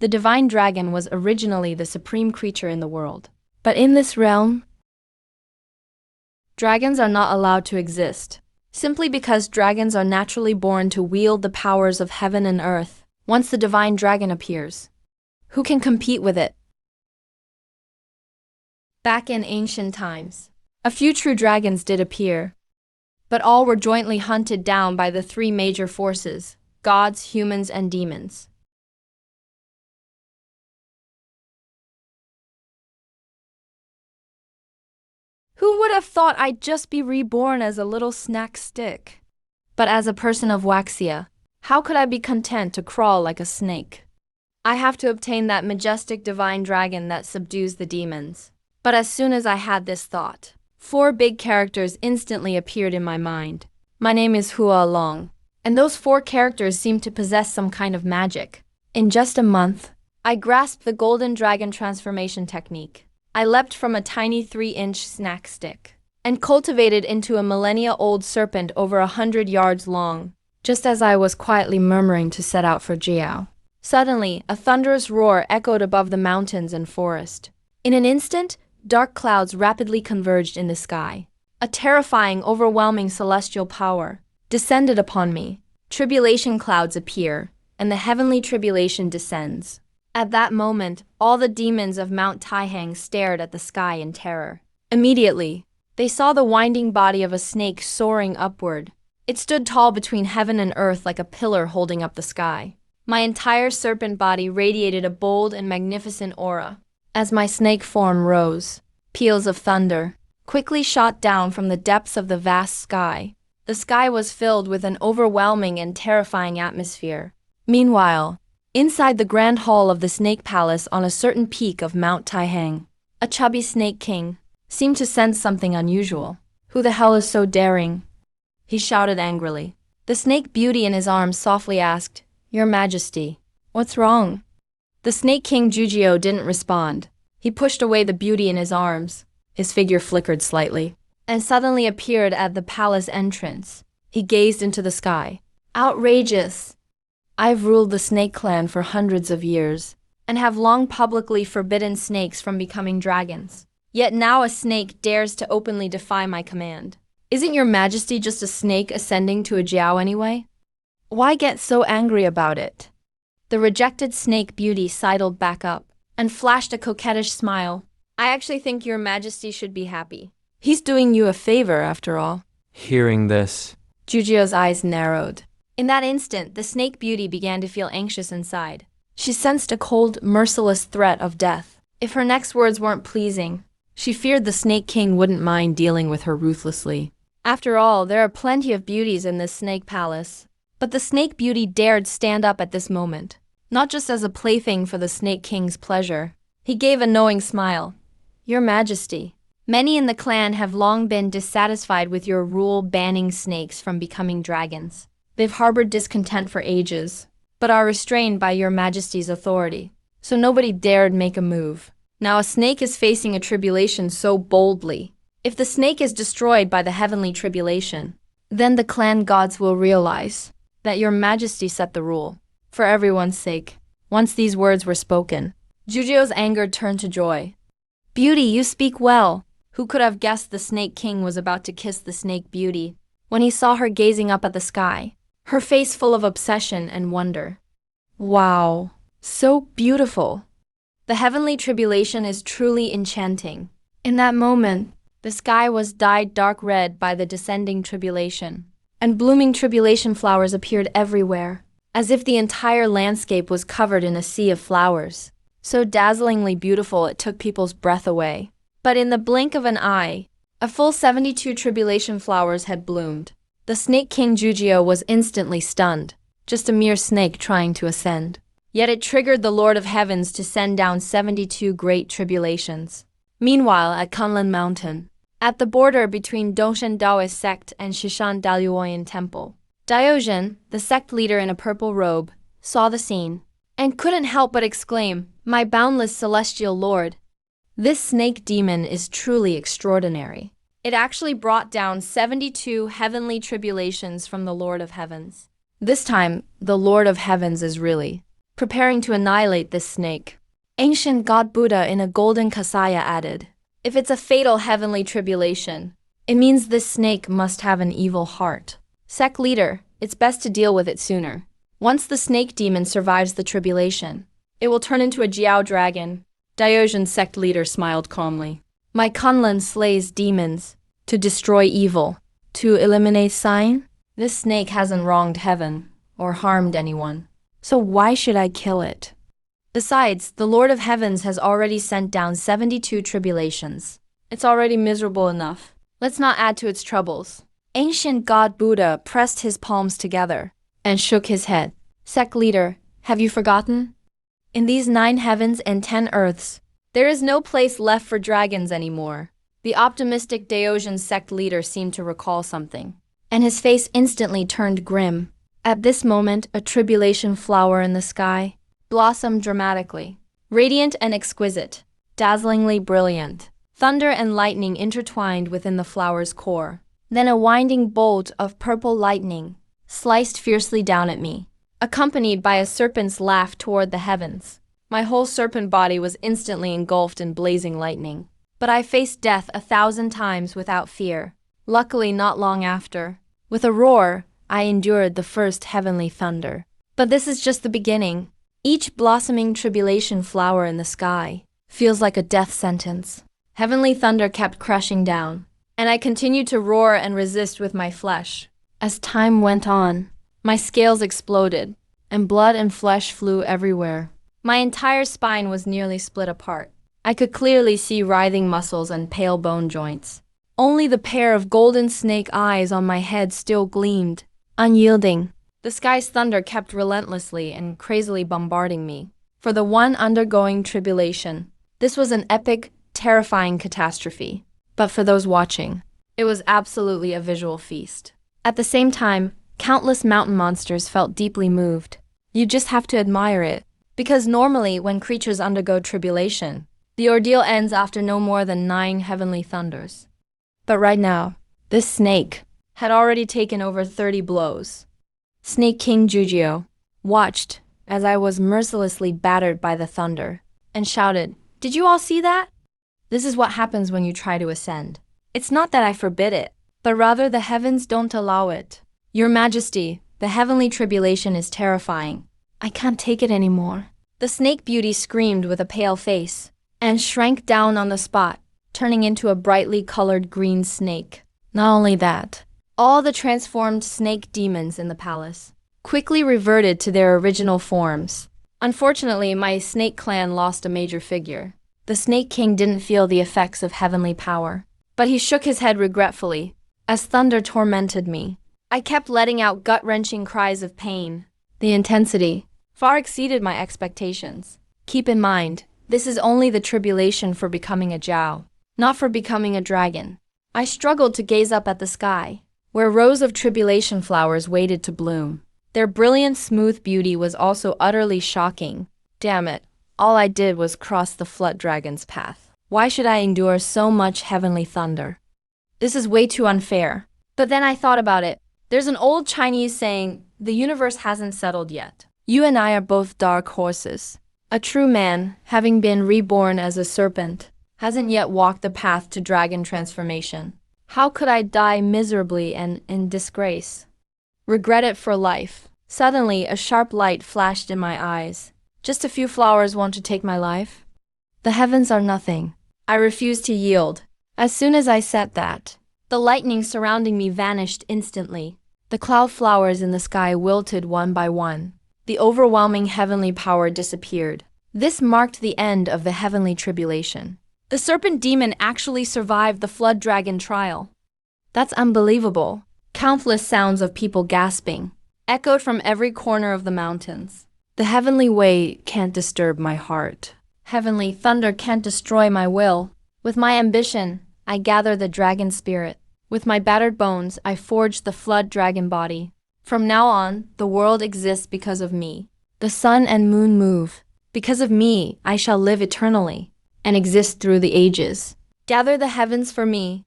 The divine dragon was originally the supreme creature in the world. But in this realm, dragons are not allowed to exist, simply because dragons are naturally born to wield the powers of heaven and earth. Once the divine dragon appears, who can compete with it? Back in ancient times, a few true dragons did appear, but all were jointly hunted down by the three major forces: gods, humans, and demons. Who would have thought I'd just be reborn as a little snack stick? But as a person of Waxia, how could I be content to crawl like a snake? I have to obtain that majestic divine dragon that subdues the demons. But as soon as I had this thought, 4 big characters instantly appeared in my mind. My name is Hua Long, and those 4 characters seem to possess some kind of magic. In just a month, I grasped the golden dragon transformation technique. I leapt from a tiny 3-inch snack stick and cultivated into a millennia-old serpent over 100 yards long, just as I was quietly murmuring to set out for Jiao. Suddenly, a thunderous roar echoed above the mountains and forest. In an instant, dark clouds rapidly converged in the sky. A terrifying, overwhelming celestial power descended upon me. Tribulation clouds appear, and the heavenly tribulation descends. At that moment, all the demons of Mount Taihang stared at the sky in terror. Immediately, they saw the winding body of a snake soaring upward. It stood tall between heaven and earth like a pillar holding up the sky. My entire serpent body radiated a bold and magnificent aura. As my snake form rose, peals of thunder quickly shot down from the depths of the vast sky. The sky was filled with an overwhelming and terrifying atmosphere. Meanwhile, inside the grand hall of the snake palace on a certain peak of Mount Taihang, a chubby snake king seemed to sense something unusual. "Who the hell is so daring?" he shouted angrily. The snake beauty in his arms softly asked, "Your Majesty, what's wrong?" The Snake King Jujio didn't respond. He pushed away the beauty in his arms. His figure flickered slightly, and suddenly appeared at the palace entrance. He gazed into the sky. "Outrageous! I've ruled the snake clan for hundreds of years, and have long publicly forbidden snakes from becoming dragons. Yet now a snake dares to openly defy my command. Isn't your Majesty just a snake ascending to a jiao anyway? Why get so angry about it?" The rejected snake beauty sidled back up and flashed a coquettish smile. "I actually think your Majesty should be happy. He's doing you a favor, after all." Hearing this, Jujio's eyes narrowed. In that instant, the snake beauty began to feel anxious inside. She sensed a cold, merciless threat of death. If her next words weren't pleasing, she feared the Snake King wouldn't mind dealing with her ruthlessly. After all, there are plenty of beauties in this snake palace. But the snake beauty dared stand up at this moment, not just as a plaything for the Snake King's pleasure. He gave a knowing smile. "Your Majesty, many in the clan have long been dissatisfied with your rule banning snakes from becoming dragons. They've harbored discontent for ages, but are restrained by your Majesty's authority, so nobody dared make a move. Now a snake is facing a tribulation so boldly. If the snake is destroyed by the heavenly tribulation, then the clan gods will realize that your Majesty set the rule, for everyone's sake." Once these words were spoken, Jujio's anger turned to joy. "Beauty, you speak well." Who could have guessed the Snake King was about to kiss the Snake Beauty when he saw her gazing up at the sky, her face full of obsession and wonder. "Wow, so beautiful. The heavenly tribulation is truly enchanting." In that moment, the sky was dyed dark red by the descending tribulation, and blooming tribulation flowers appeared everywhere, as if the entire landscape was covered in a sea of flowers. So dazzlingly beautiful it took people's breath away. But in the blink of an eye, a full 72 tribulation flowers had bloomed. The Snake King Jujio was instantly stunned, just a mere snake trying to ascend. Yet it triggered the Lord of Heavens to send down 72 great tribulations. Meanwhile, at Kunlun Mountain, at the border between Dongshan Daoist sect and Shishan Daluoyan temple, Diogen, the sect leader in a purple robe, saw the scene and couldn't help but exclaim, "My boundless celestial lord! This snake demon is truly extraordinary." It actually brought down 72 heavenly tribulations from the Lord of Heavens. This time, the Lord of Heavens is really preparing to annihilate this snake. Ancient God Buddha in a golden kasaya added, "If it's a fatal heavenly tribulation, it means this snake must have an evil heart. Sect leader, it's best to deal with it sooner. Once the snake demon survives the tribulation, it will turn into a Jiao dragon." Diogenes sect leader smiled calmly. "My Kunlun slays demons to destroy evil, to eliminate sign. This snake hasn't wronged heaven or harmed anyone, so why should I kill it? Besides, the Lord of Heavens has already sent down 72 tribulations. It's already miserable enough. Let's not add to its troubles." Ancient God Buddha pressed his palms together and shook his head. "Sect leader, have you forgotten? In these 9 heavens and 10 earths, there is no place left for dragons anymore." The optimistic Diogenes sect leader seemed to recall something, and his face instantly turned grim. At this moment, a tribulation flower in the sky blossomed dramatically, radiant and exquisite, dazzlingly brilliant. Thunder and lightning intertwined within the flower's core. Then a winding bolt of purple lightning sliced fiercely down at me, accompanied by a serpent's laugh toward the heavens. My whole serpent body was instantly engulfed in blazing lightning. But I faced death 1,000 times without fear. Luckily, not long after, with a roar, I endured the first heavenly thunder. But this is just the beginning. Each blossoming tribulation flower in the sky feels like a death sentence. Heavenly thunder kept crashing down, and I continued to roar and resist with my flesh. As time went on, my scales exploded, and blood and flesh flew everywhere. My entire spine was nearly split apart. I could clearly see writhing muscles and pale bone joints. Only the pair of golden snake eyes on my head still gleamed, unyielding. The sky's thunder kept relentlessly and crazily bombarding me. For the one undergoing tribulation, this was an epic, terrifying catastrophe. But for those watching, it was absolutely a visual feast. At the same time, countless mountain monsters felt deeply moved. You just have to admire it, because normally when creatures undergo tribulation, the ordeal ends after no more than 9 heavenly thunders. But right now, this snake had already taken over 30 blows. Snake King Jujio watched as I was mercilessly battered by the thunder and shouted, "Did you all see that? This is what happens when you try to ascend. It's not that I forbid it, but rather the heavens don't allow it. Your Majesty, the heavenly tribulation is terrifying. I can't take it anymore." The snake beauty screamed with a pale face and shrank down on the spot, turning into a brightly colored green snake. Not only that, all the transformed snake demons in the palace quickly reverted to their original forms. Unfortunately, my snake clan lost a major figure. The Snake King didn't feel the effects of heavenly power, but he shook his head regretfully as thunder tormented me. I kept letting out gut-wrenching cries of pain. The intensity far exceeded my expectations. Keep in mind, this is only the tribulation for becoming a Jiao, not for becoming a dragon. I struggled to gaze up at the sky, where rows of tribulation flowers waited to bloom. Their brilliant, smooth beauty was also utterly shocking. Damn it, all I did was cross the flood dragon's path. Why should I endure so much heavenly thunder? This is way too unfair. But then I thought about it. There's an old Chinese saying, "The universe hasn't settled yet." You and I are both dark horses. A true man, having been reborn as a serpent, hasn't yet walked the path to dragon transformation. How could I die miserably and in disgrace? Regret it for life. Suddenly, a sharp light flashed in my eyes. Just a few flowers want to take my life? The heavens are nothing. I refused to yield. As soon as I said that, the lightning surrounding me vanished instantly. The cloud flowers in the sky wilted one by one. The overwhelming heavenly power disappeared. This marked the end of the heavenly tribulation. The serpent demon actually survived the flood dragon trial. That's unbelievable. Countless sounds of people gasping echoed from every corner of the mountains. The heavenly way can't disturb my heart. Heavenly thunder can't destroy my will. With my ambition, I gather the dragon spirit. With my battered bones, I forged the flood dragon body. From now on, the world exists because of me. The sun and moon move. Because of me, I shall live eternally and exist through the ages. Gather the heavens for me.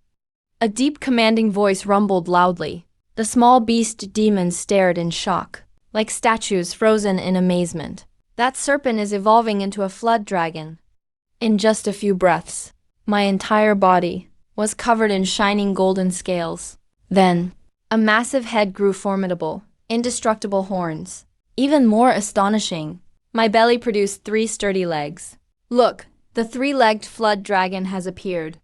A deep commanding voice rumbled loudly. The small beast demons stared in shock, like statues frozen in amazement. That serpent is evolving into a flood dragon. In just a few breaths, my entire body was covered in shining golden scales. Then, a massive head grew formidable, indestructible horns. Even more astonishing, my belly produced 3 sturdy legs. Look, the 3-legged flood dragon has appeared.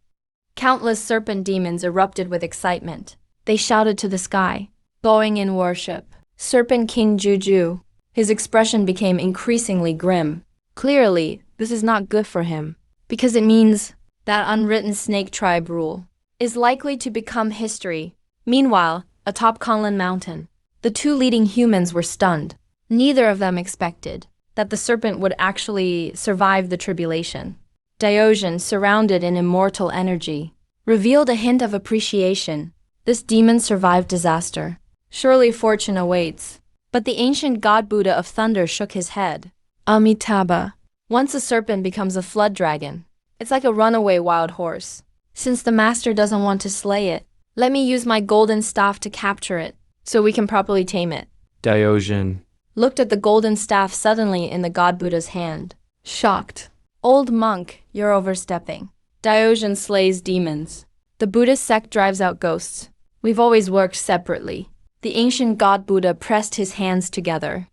Countless serpent demons erupted with excitement. They shouted to the sky, bowing in worship. Serpent King Juju. His expression became increasingly grim. Clearly, this is not good for him, because it means that unwritten snake tribe rule is likely to become history. Meanwhile, atop Kunlun Mountain, the 2 leading humans were stunned. Neither of them expected that the serpent would actually survive the tribulation. Diogenes, surrounded in immortal energy, revealed a hint of appreciation. This demon survived disaster. Surely fortune awaits. But the ancient god Buddha of thunder shook his head. Amitabha. Once a serpent becomes a flood dragon, it's like a runaway wild horse. Since the master doesn't want to slay it, let me use my golden staff to capture it, so we can properly tame it. Diogenes Looked at the golden staff suddenly in the god Buddha's hand. Shocked. Old monk, you're overstepping. Diogenes slays demons. The Buddhist sect drives out ghosts. We've always worked separately. The ancient god Buddha pressed his hands together.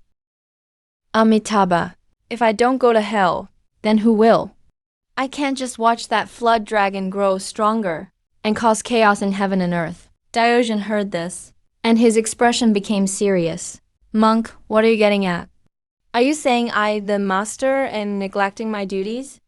Amitabha, if I don't go to hell, then who will? I can't just watch that flood dragon grow stronger and cause chaos in heaven and earth. Diogenes heard this, and his expression became serious. Monk, what are you getting at? Are you saying I, the master, am neglecting my duties?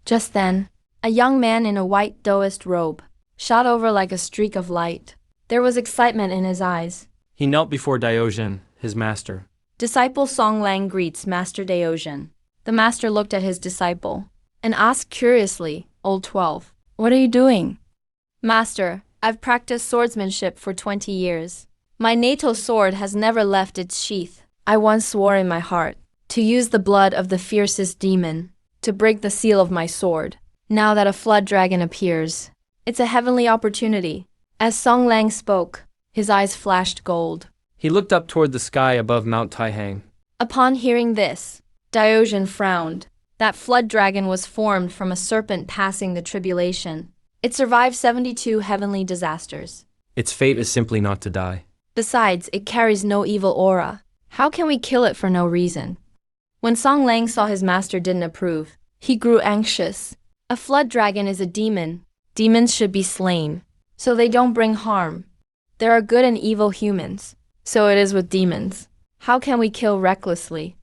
Just then, a young man in a white Taoist robe shot over like a streak of light. There was excitement in his eyes. He knelt before Diogenes, his master. Disciple Song Lang greets Master Diogenes. The master looked at his disciple and asked curiously, Old 12, what are you doing? Master, I've practiced swordsmanship for 20 years. My natal sword has never left its sheath. I once swore in my heart to use the blood of the fiercest demon to break the seal of my sword. Now that a flood dragon appears, it's a heavenly opportunity. As Song Lang spoke, his eyes flashed gold. He looked up toward the sky above Mount Taihang. Upon hearing this, Diogenes frowned. That flood dragon was formed from a serpent passing the tribulation. It survived 72 heavenly disasters. Its fate is simply not to die. Besides, it carries no evil aura. How can we kill it for no reason? When Song Lang saw his master didn't approve, he grew anxious. A flood dragon is a demon. Demons should be slain, so they don't bring harm. There are good and evil humans, so it is with demons. How can we kill recklessly?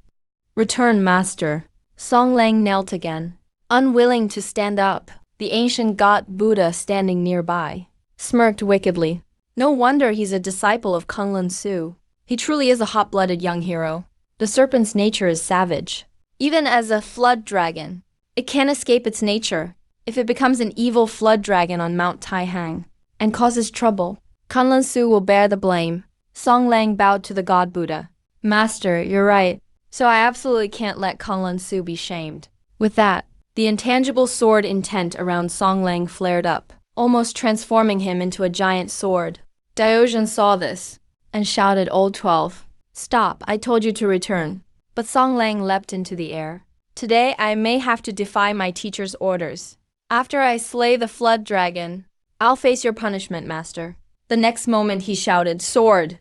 Return, master. Song Lang knelt again, unwilling to stand up. The ancient god Buddha, standing nearby, smirked wickedly. No wonder he's a disciple of Kunlun Su. He truly is a hot-blooded young hero. The serpent's nature is savage. Even as a flood dragon, it can't escape its nature. If it becomes an evil flood dragon on Mount Taihang and causes trouble, Kunlun Su will bear the blame. Song Lang bowed to the god Buddha. Master, you're right. So I absolutely can't let Kunlun Su be shamed. With that, the intangible sword intent around Song Lang flared up, almost transforming him into a giant sword. Diogenes saw this and shouted, Old 12, stop, I told you to return. But Song Lang leapt into the air. Today I may have to defy my teacher's orders. After I slay the flood dragon, I'll face your punishment, master. The next moment he shouted, sword!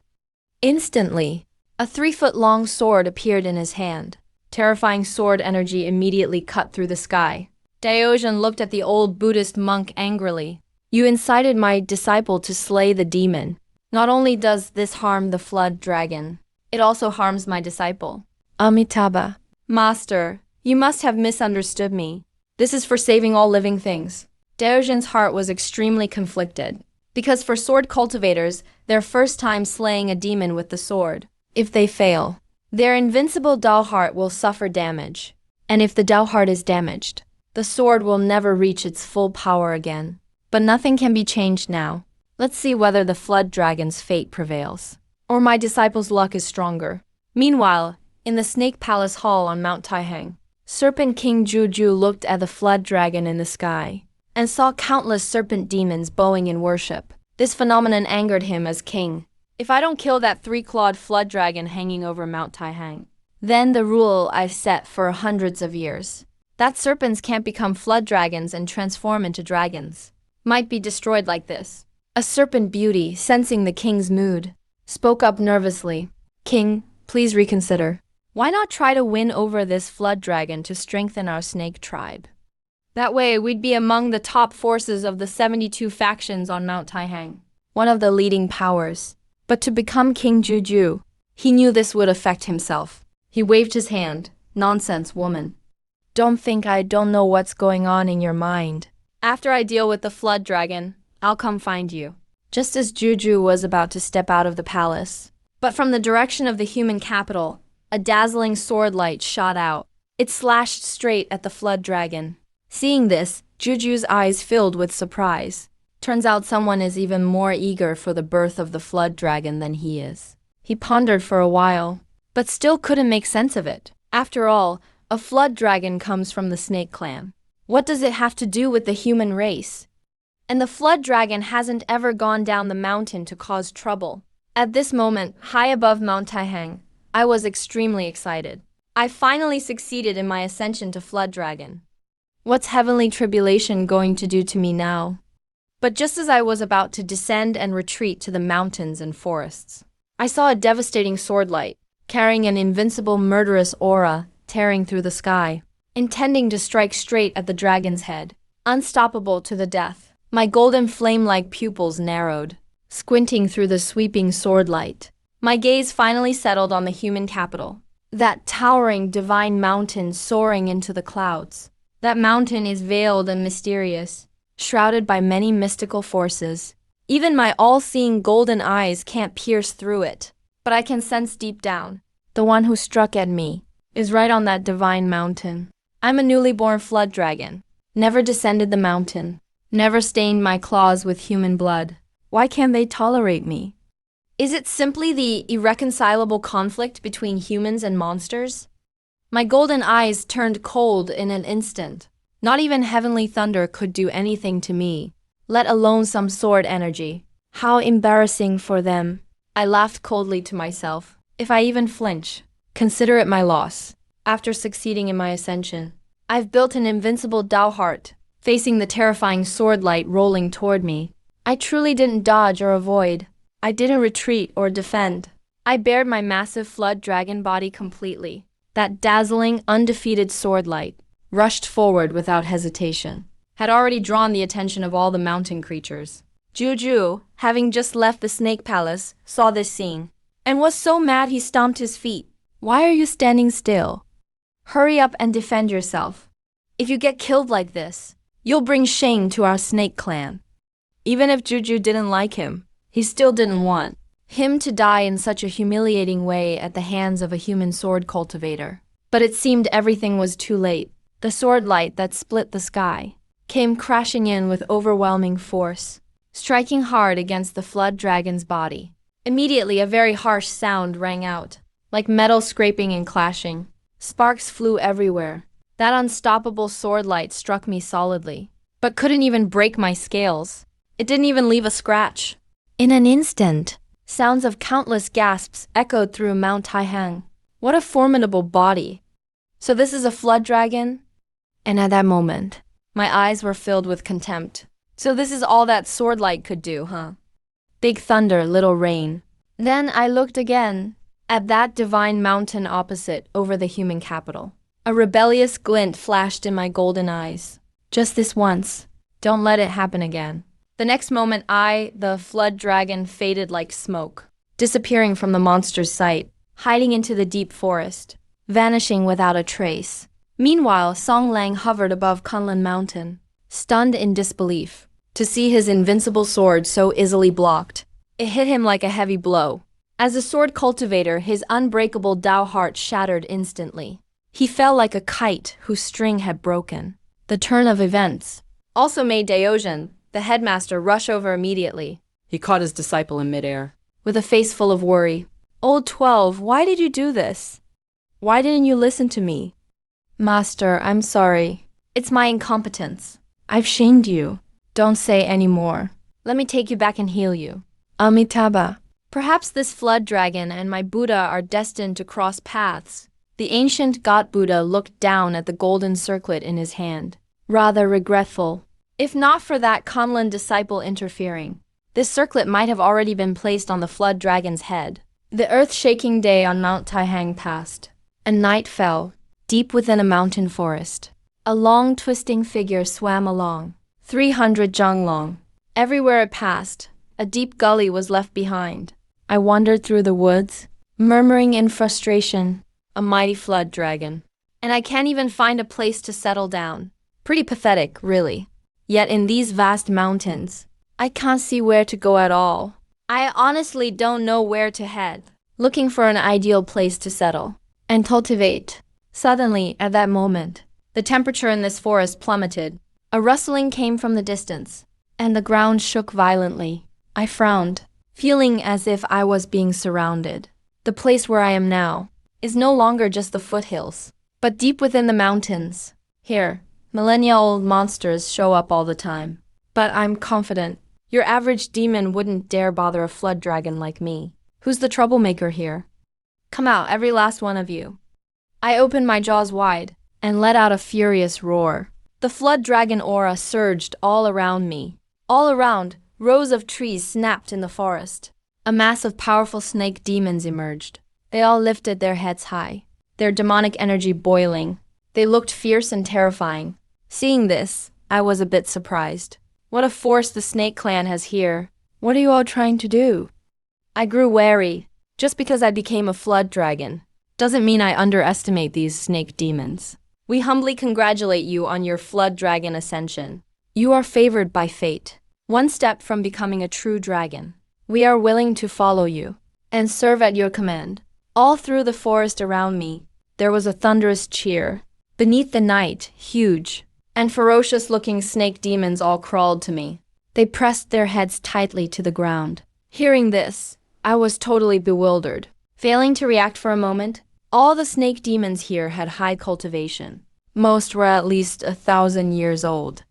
Instantly, a 3-foot-long sword appeared in his hand. Terrifying sword energy immediately cut through the sky. Diogenes looked at the old Buddhist monk angrily. You incited my disciple to slay the demon. Not only does this harm the flood dragon, it also harms my disciple. Amitabha. Master, you must have misunderstood me. This is for saving all living things. Diogenes' heart was extremely conflicted, because for sword cultivators, their first time slaying a demon with the sword. If they fail, their invincible Dao heart will suffer damage. And if the Dao heart is damaged, the sword will never reach its full power again. But nothing can be changed now. Let's see whether the flood dragon's fate prevails, or my disciple's luck is stronger. Meanwhile, in the Snake Palace Hall on Mount Taihang, Serpent King Juju looked at the flood dragon in the sky and saw countless serpent demons bowing in worship. This phenomenon angered him as king. If I don't kill that 3-clawed flood dragon hanging over Mount Taihang, Then the rule I've set for hundreds of years, that serpents can't become flood dragons and transform into dragons, might be destroyed like this. A serpent beauty, sensing the king's mood, spoke up nervously. King, please reconsider. Why not try to win over this flood dragon to strengthen our snake tribe? That way, we'd be among the top forces of the 72 factions on Mount Taihang, one of the leading powers. But to become King Juju, he knew this would affect himself. He waved his hand. Nonsense, woman. Don't think I don't know what's going on in your mind. After I deal with the flood dragon, I'll come find you. Just as Juju was about to step out of the palace. But from the direction of the human capital, a dazzling sword light shot out. It slashed straight at the flood dragon. Seeing this, Juju's eyes filled with surprise. Turns out someone is even more eager for the birth of the flood dragon than he is. He pondered for a while, but still couldn't make sense of it. After all, a flood dragon comes from the snake clan. What does it have to do with the human race? And the flood dragon hasn't ever gone down the mountain to cause trouble. At this moment, high above Mount Taihang, I was extremely excited. I finally succeeded in my ascension to flood dragon. What's heavenly tribulation going to do to me now? But just as I was about to descend and retreat to the mountains and forests, I saw a devastating sword light, carrying an invincible murderous aura, tearing through the sky, intending to strike straight at the dragon's head. Unstoppable to the death, my golden flame-like pupils narrowed, squinting through the sweeping sword light. My gaze finally settled on the human capital, that towering divine mountain soaring into the clouds. That mountain is veiled and mysterious, shrouded by many mystical forces. Even my all-seeing golden eyes can't pierce through it. But I can sense deep down, the one who struck at me is right on that divine mountain. I'm a newly born flood dragon, never descended the mountain, never stained my claws with human blood. Why can't they tolerate me? Is it simply the irreconcilable conflict between humans and monsters? My golden eyes turned cold in an instant. Not even heavenly thunder could do anything to me, let alone some sword energy. How embarrassing for them. I laughed coldly to myself. If I even flinch, consider it my loss. After succeeding in my ascension, I've built an invincible Dao heart, facing the terrifying sword light rolling toward me. I truly didn't dodge or avoid. I didn't retreat or defend. I bared my massive flood dragon body completely. That dazzling, undefeated sword light rushed forward without hesitation, had already drawn the attention of all the mountain creatures. Juju, having just left the snake palace, saw this scene, and was so mad he stomped his feet. Why are you standing still? Hurry up and defend yourself. If you get killed like this, you'll bring shame to our snake clan. Even if Juju didn't like him, he still didn't want him to die in such a humiliating way at the hands of a human sword cultivator. But it seemed everything was too late. The sword light that split the sky came crashing in with overwhelming force, striking hard against the flood dragon's body. Immediately, a very harsh sound rang out, like metal scraping and clashing. Sparks flew everywhere. That unstoppable sword light struck me solidly, but couldn't even break my scales. It didn't even leave a scratch. In an instant, sounds of countless gasps echoed through Mount Taihang. What a formidable body! So this is a flood dragon? And at that moment, my eyes were filled with contempt. So this is all that sword light could do, huh? Big thunder, little rain. Then I looked again at that divine mountain opposite over the human capital. A rebellious glint flashed in my golden eyes. Just this once. Don't let it happen again. The next moment I, the flood dragon, faded like smoke, disappearing from the monster's sight, hiding into the deep forest, vanishing without a trace. Meanwhile, Song Lang hovered above Kunlun Mountain, stunned in disbelief, to see his invincible sword so easily blocked. It hit him like a heavy blow. As a sword cultivator, his unbreakable Dao heart shattered instantly. He fell like a kite whose string had broken. The turn of events also made Daozhen, the headmaster, rush over immediately. He caught his disciple in midair. With a face full of worry. Old 12, why did you do this? Why didn't you listen to me? Master, I'm sorry. It's my incompetence. I've shamed you. Don't say any more. Let me take you back and heal you. Amitabha. Perhaps this flood dragon and my Buddha are destined to cross paths. The ancient god Buddha looked down at the golden circlet in his hand, rather regretful. If not for that Conlon disciple interfering, this circlet might have already been placed on the flood dragon's head. The earth-shaking day on Mount Taihang passed, and night fell, deep within a mountain forest. A long twisting figure swam along, 300 zhang long. Everywhere it passed, a deep gully was left behind. I wandered through the woods, murmuring in frustration, a mighty flood dragon. And I can't even find a place to settle down. Pretty pathetic, really. Yet in these vast mountains, I can't see where to go at all. I honestly don't know where to head, looking for an ideal place to settle and cultivate. Suddenly, at that moment, the temperature in this forest plummeted. A rustling came from the distance, and the ground shook violently. I frowned, feeling as if I was being surrounded. The place where I am now is no longer just the foothills, but deep within the mountains. Here, millennia-old monsters show up all the time. But I'm confident your average demon wouldn't dare bother a flood dragon like me. Who's the troublemaker here? Come out, every last one of you. I opened my jaws wide and let out a furious roar. The flood dragon aura surged all around me. All around, rows of trees snapped in the forest. A mass of powerful snake demons emerged. They all lifted their heads high, their demonic energy boiling. They looked fierce and terrifying. Seeing this, I was a bit surprised. What a force the snake clan has here. What are you all trying to do? I grew wary. Just because I became a flood dragon doesn't mean I underestimate these snake demons. We humbly congratulate you on your flood dragon ascension. You are favored by fate, one step from becoming a true dragon. We are willing to follow you and serve at your command. All through the forest around me, there was a thunderous cheer. Beneath the night, huge and ferocious-looking snake demons all crawled to me. They pressed their heads tightly to the ground. Hearing this, I was totally bewildered. Failing to react for a moment, all the snake demons here had high cultivation. Most were at least 1,000 years old.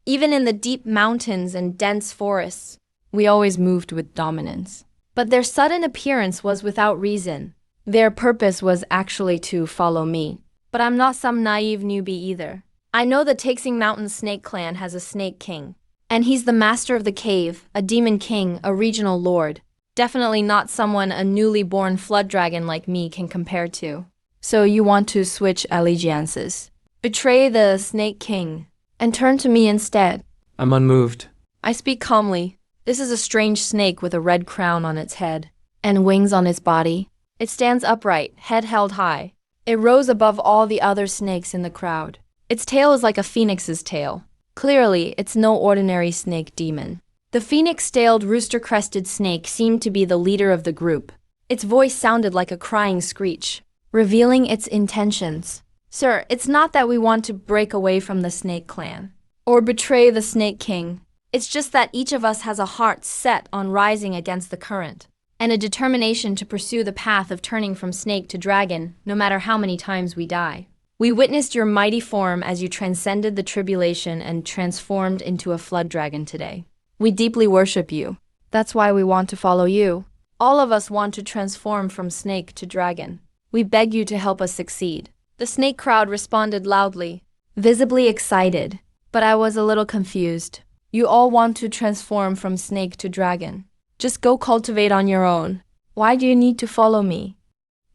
Even in the deep mountains and dense forests, we always moved with dominance. But their sudden appearance was without reason. Their purpose was actually to follow me. But I'm not some naive newbie either. I know the Taixing Mountain Snake Clan has a snake king. And he's the master of the cave, a demon king, a regional lord. Definitely not someone a newly born flood dragon like me can compare to. So you want to switch allegiances, betray the snake king, and turn to me instead. I'm unmoved. I speak calmly. This is a strange snake with a red crown on its head and wings on its body. It stands upright, head held high. It rose above all the other snakes in the crowd. Its tail is like a phoenix's tail. Clearly, it's no ordinary snake demon. The phoenix-tailed rooster-crested snake seemed to be the leader of the group. Its voice sounded like a crying screech, revealing its intentions. Sir, it's not that we want to break away from the snake clan or betray the snake king. It's just that each of us has a heart set on rising against the current, and a determination to pursue the path of turning from snake to dragon, no matter how many times we die. We witnessed your mighty form as you transcended the tribulation and transformed into a flood dragon today. We deeply worship you. That's why we want to follow you. All of us want to transform from snake to dragon. We beg you to help us succeed. The snake crowd responded loudly, visibly excited, but I was a little confused. You all want to transform from snake to dragon. Just go cultivate on your own. Why do you need to follow me?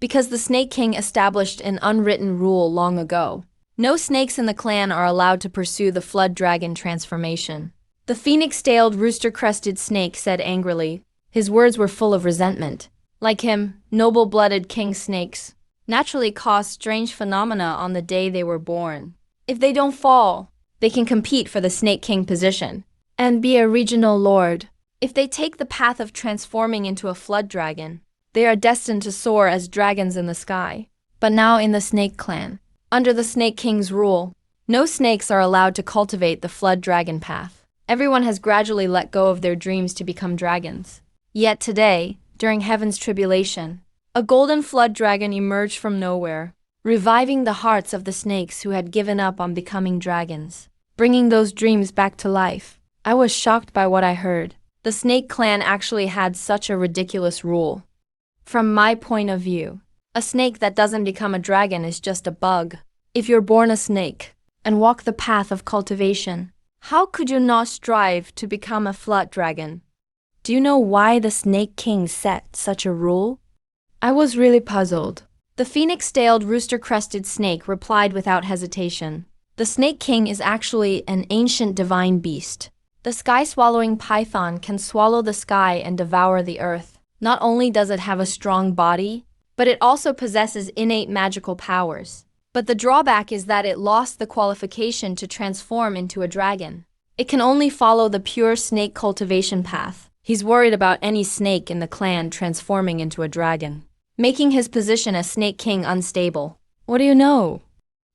Because the Snake King established an unwritten rule long ago. No snakes in the clan are allowed to pursue the flood dragon transformation. The phoenix-tailed rooster-crested snake said angrily. His words were full of resentment. Like him, noble-blooded king snakes naturally cause strange phenomena on the day they were born. If they don't fall, they can compete for the Snake King position and be a regional lord. If they take the path of transforming into a flood dragon, they are destined to soar as dragons in the sky. But now in the Snake Clan, under the Snake King's rule, no snakes are allowed to cultivate the flood dragon path. Everyone has gradually let go of their dreams to become dragons. Yet today, during Heaven's tribulation, a golden flood dragon emerged from nowhere, reviving the hearts of the snakes who had given up on becoming dragons, bringing those dreams back to life. I was shocked by what I heard. The Snake Clan actually had such a ridiculous rule. From my point of view, a snake that doesn't become a dragon is just a bug. If you're born a snake and walk the path of cultivation, how could you not strive to become a flood dragon? Do you know why the Snake King set such a rule? I was really puzzled. The phoenix-tailed rooster-crested snake replied without hesitation. The Snake King is actually an ancient divine beast. The sky-swallowing python can swallow the sky and devour the earth. Not only does it have a strong body, but it also possesses innate magical powers. But the drawback is that it lost the qualification to transform into a dragon. It can only follow the pure snake cultivation path. He's worried about any snake in the clan transforming into a dragon, making his position as Snake King unstable. What do you know?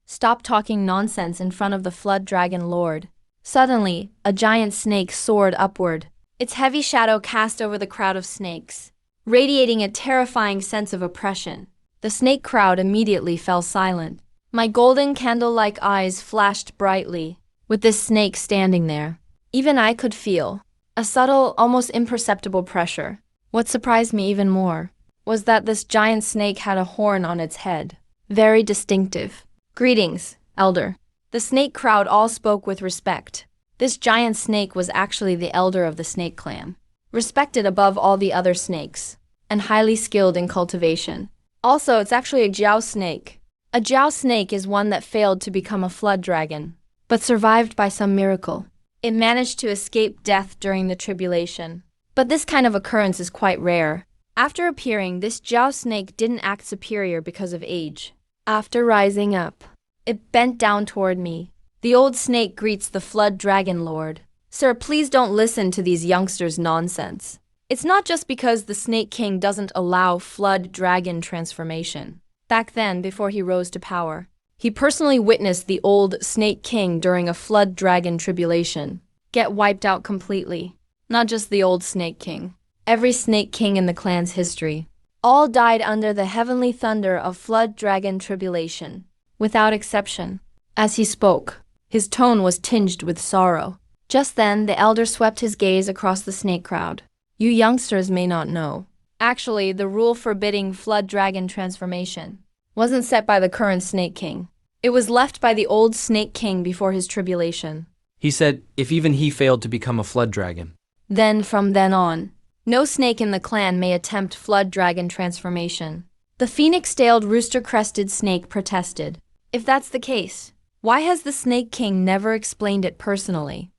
Stop talking nonsense in front of the Flood Dragon Lord. Suddenly, a giant snake soared upward, its heavy shadow cast over the crowd of snakes, radiating a terrifying sense of oppression. The snake crowd immediately fell silent. My golden candle-like eyes flashed brightly, with this snake standing there. Even I could feel a subtle, almost imperceptible pressure. What surprised me even more was that this giant snake had a horn on its head, very distinctive. Greetings, Elder. The snake crowd all spoke with respect. This giant snake was actually the elder of the snake clan, respected above all the other snakes, and highly skilled in cultivation. Also, it's actually a jiao snake. A jiao snake is one that failed to become a flood dragon, but survived by some miracle. It managed to escape death during the tribulation. But this kind of occurrence is quite rare. After appearing, this jiao snake didn't act superior because of age. After rising up, it bent down toward me. The old snake greets the Flood Dragon Lord. Sir, please don't listen to these youngsters' nonsense. It's not just because the Snake King doesn't allow Flood Dragon transformation. Back then, before he rose to power, he personally witnessed the old Snake King during a Flood Dragon tribulation get wiped out completely. Not just the old Snake King. Every Snake King in the clan's history. All died under the heavenly thunder of Flood Dragon tribulation, without exception. As he spoke, his tone was tinged with sorrow. Just then, the elder swept his gaze across the snake crowd. You youngsters may not know. Actually, the rule forbidding Flood Dragon transformation wasn't set by the current Snake King. It was left by the old Snake King before his tribulation. He said if even he failed to become a flood dragon. Then, from then on, no snake in the clan may attempt Flood Dragon transformation. The phoenix-tailed rooster-crested snake protested. If that's the case, why has the Snake King never explained it personally?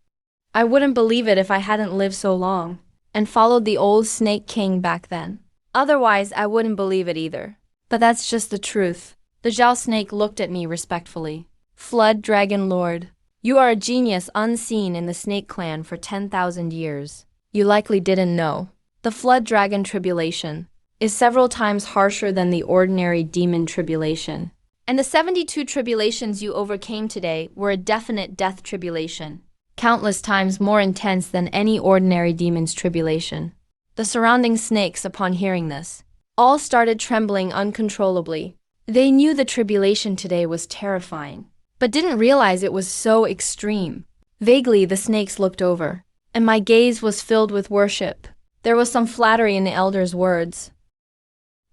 I wouldn't believe it if I hadn't lived so long and followed the old Snake King back then. Otherwise, I wouldn't believe it either. But that's just the truth. The Zhao snake looked at me respectfully. Flood Dragon Lord, you are a genius unseen in the snake clan for 10,000 years. You likely didn't know. The Flood Dragon tribulation is several times harsher than the ordinary demon tribulation. And the 72 tribulations you overcame today were a definite death tribulation, countless times more intense than any ordinary demon's tribulation. The surrounding snakes, upon hearing this, all started trembling uncontrollably. They knew the tribulation today was terrifying, but didn't realize it was so extreme. Vaguely, the snakes looked over, and my gaze was filled with worship. There was some flattery in the elder's words,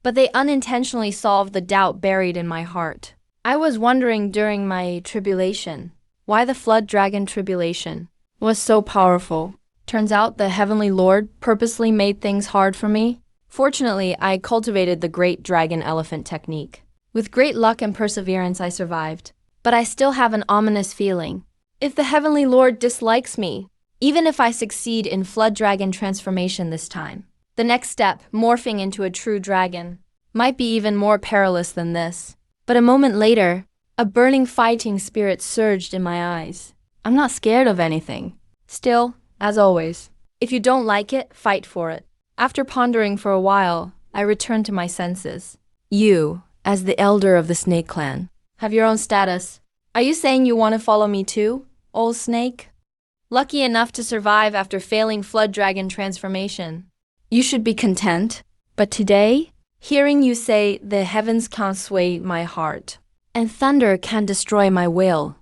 but they unintentionally solved the doubt buried in my heart. I was wondering during my tribulation why the Flood Dragon tribulation was so powerful. Turns out the Heavenly Lord purposely made things hard for me. Fortunately, I cultivated the Great Dragon Elephant technique. With great luck and perseverance, I survived. But I still have an ominous feeling. If the Heavenly Lord dislikes me, even if I succeed in Flood Dragon transformation this time, the next step, morphing into a true dragon, might be even more perilous than this. But a moment later, a burning fighting spirit surged in my eyes. I'm not scared of anything. Still, as always, if you don't like it, fight for it. After pondering for a while, I returned to my senses. You, as the elder of the snake clan, have your own status. Are you saying you want to follow me too, old snake? Lucky enough to survive after failing Flood Dragon transformation. You should be content. But today, hearing you say the heavens can't sway my heart, and thunder can destroy my will,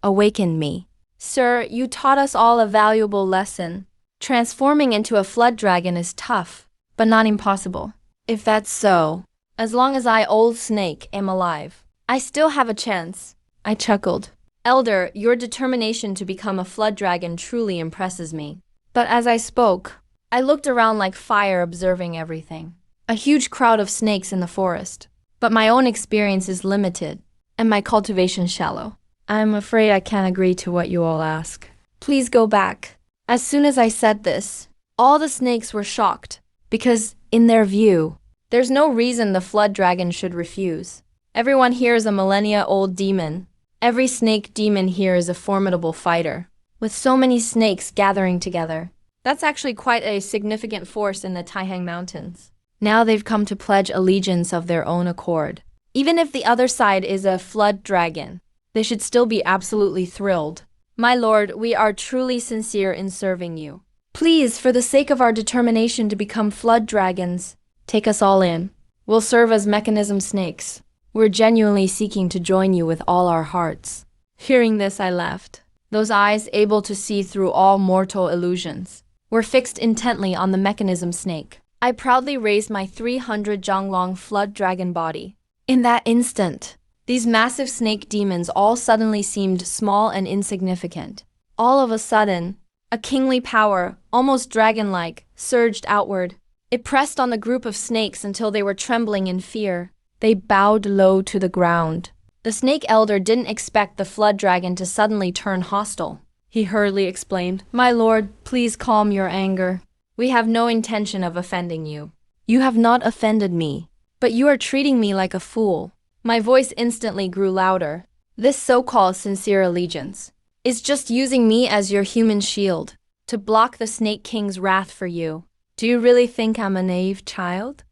awakened me. Sir, you taught us all a valuable lesson. Transforming into a flood dragon is tough, but not impossible. If that's so, as long as I, old snake, am alive, I still have a chance. I chuckled. Elder, your determination to become a flood dragon truly impresses me. But as I spoke, I looked around like fire, observing everything. A huge crowd of snakes in the forest. But my own experience is limited, and my cultivation shallow. I'm afraid I can't agree to what you all ask. Please go back. As soon as I said this, all the snakes were shocked, because, in their view, there's no reason the flood dragon should refuse. Everyone here is a millennia-old demon. Every snake demon here is a formidable fighter. With so many snakes gathering together, that's actually quite a significant force in the Taihang Mountains. Now they've come to pledge allegiance of their own accord. Even if the other side is a flood dragon, they should still be absolutely thrilled. My lord, we are truly sincere in serving you. Please, for the sake of our determination to become flood dragons, take us all in. We'll serve as mechanism snakes. We're genuinely seeking to join you with all our hearts. Hearing this, I laughed. Those eyes, able to see through all mortal illusions, were fixed intently on the mechanism snake. I proudly raised my 300 Zhonglong flood dragon body. In that instant, these massive snake demons all suddenly seemed small and insignificant. All of a sudden, a kingly power, almost dragon-like, surged outward. It pressed on the group of snakes until they were trembling in fear. They bowed low to the ground. The snake elder didn't expect the flood dragon to suddenly turn hostile. He hurriedly explained, "My lord, please calm your anger. We have no intention of offending you. You have not offended me, but you are treating me like a fool." My voice instantly grew louder. "This so-called sincere allegiance is just using me as your human shield to block the Snake King's wrath for you. Do you really think I'm a naive child?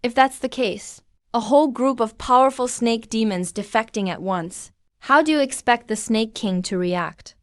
If that's the case, a whole group of powerful snake demons defecting at once, how do you expect the Snake King to react?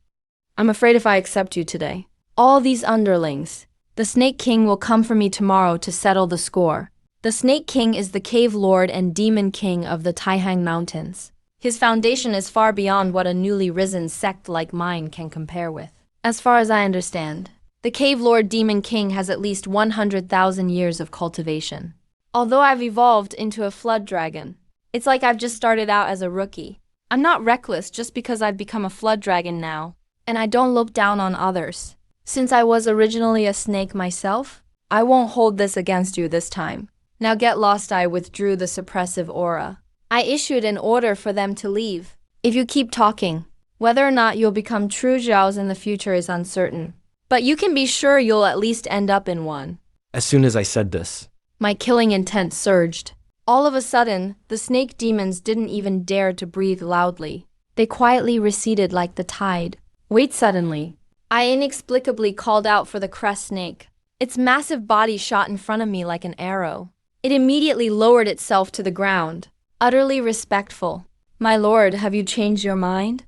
I'm afraid if I accept you today, all these underlings, the Snake King will come for me tomorrow to settle the score. The Snake King is the cave lord and demon king of the Taihang Mountains. His foundation is far beyond what a newly risen sect like mine can compare with. As far as I understand, the cave lord demon king has at least 100,000 years of cultivation. Although I've evolved into a flood dragon, it's like I've just started out as a rookie. I'm not reckless just because I've become a flood dragon now, and I don't look down on others. Since I was originally a snake myself, I won't hold this against you this time. Now get lost." I withdrew the suppressive aura. I issued an order for them to leave. If you keep talking, whether or not you'll become true Zhaos in the future is uncertain. But you can be sure you'll at least end up in one. As soon as I said this, My killing intent surged. All of a sudden, the snake demons didn't even dare to breathe loudly. They quietly receded like the tide. Wait, suddenly, I inexplicably called out for the crest snake. Its massive body shot in front of me like an arrow. It immediately lowered itself to the ground, utterly respectful. "My lord, have you changed your mind?"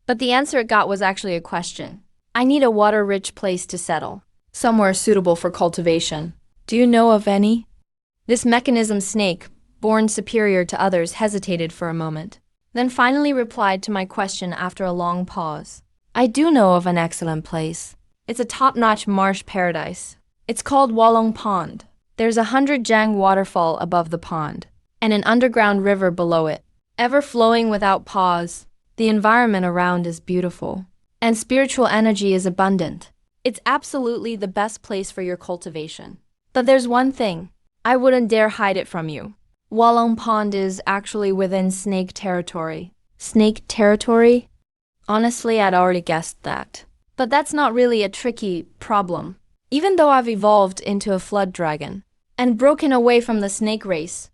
But the answer it got was actually a question. "I need a water-rich place to settle, somewhere suitable for cultivation. Do you know of any?" This mechanism snake, born superior to others, hesitated for a moment, then finally replied to my question after a long pause. "I do know of an excellent place. It's a top-notch marsh paradise. It's called Walong Pond. There's a 100 Jiang waterfall above the pond, and an underground river below it, ever flowing without pause. The environment around is beautiful, and spiritual energy is abundant. It's absolutely the best place for your cultivation. But there's one thing, I wouldn't dare hide it from you. Walong Pond is actually within snake territory." Snake territory? Honestly, I'd already guessed that. But that's not really a tricky problem. Even though I've evolved into a flood dragon and broken away from the snake race.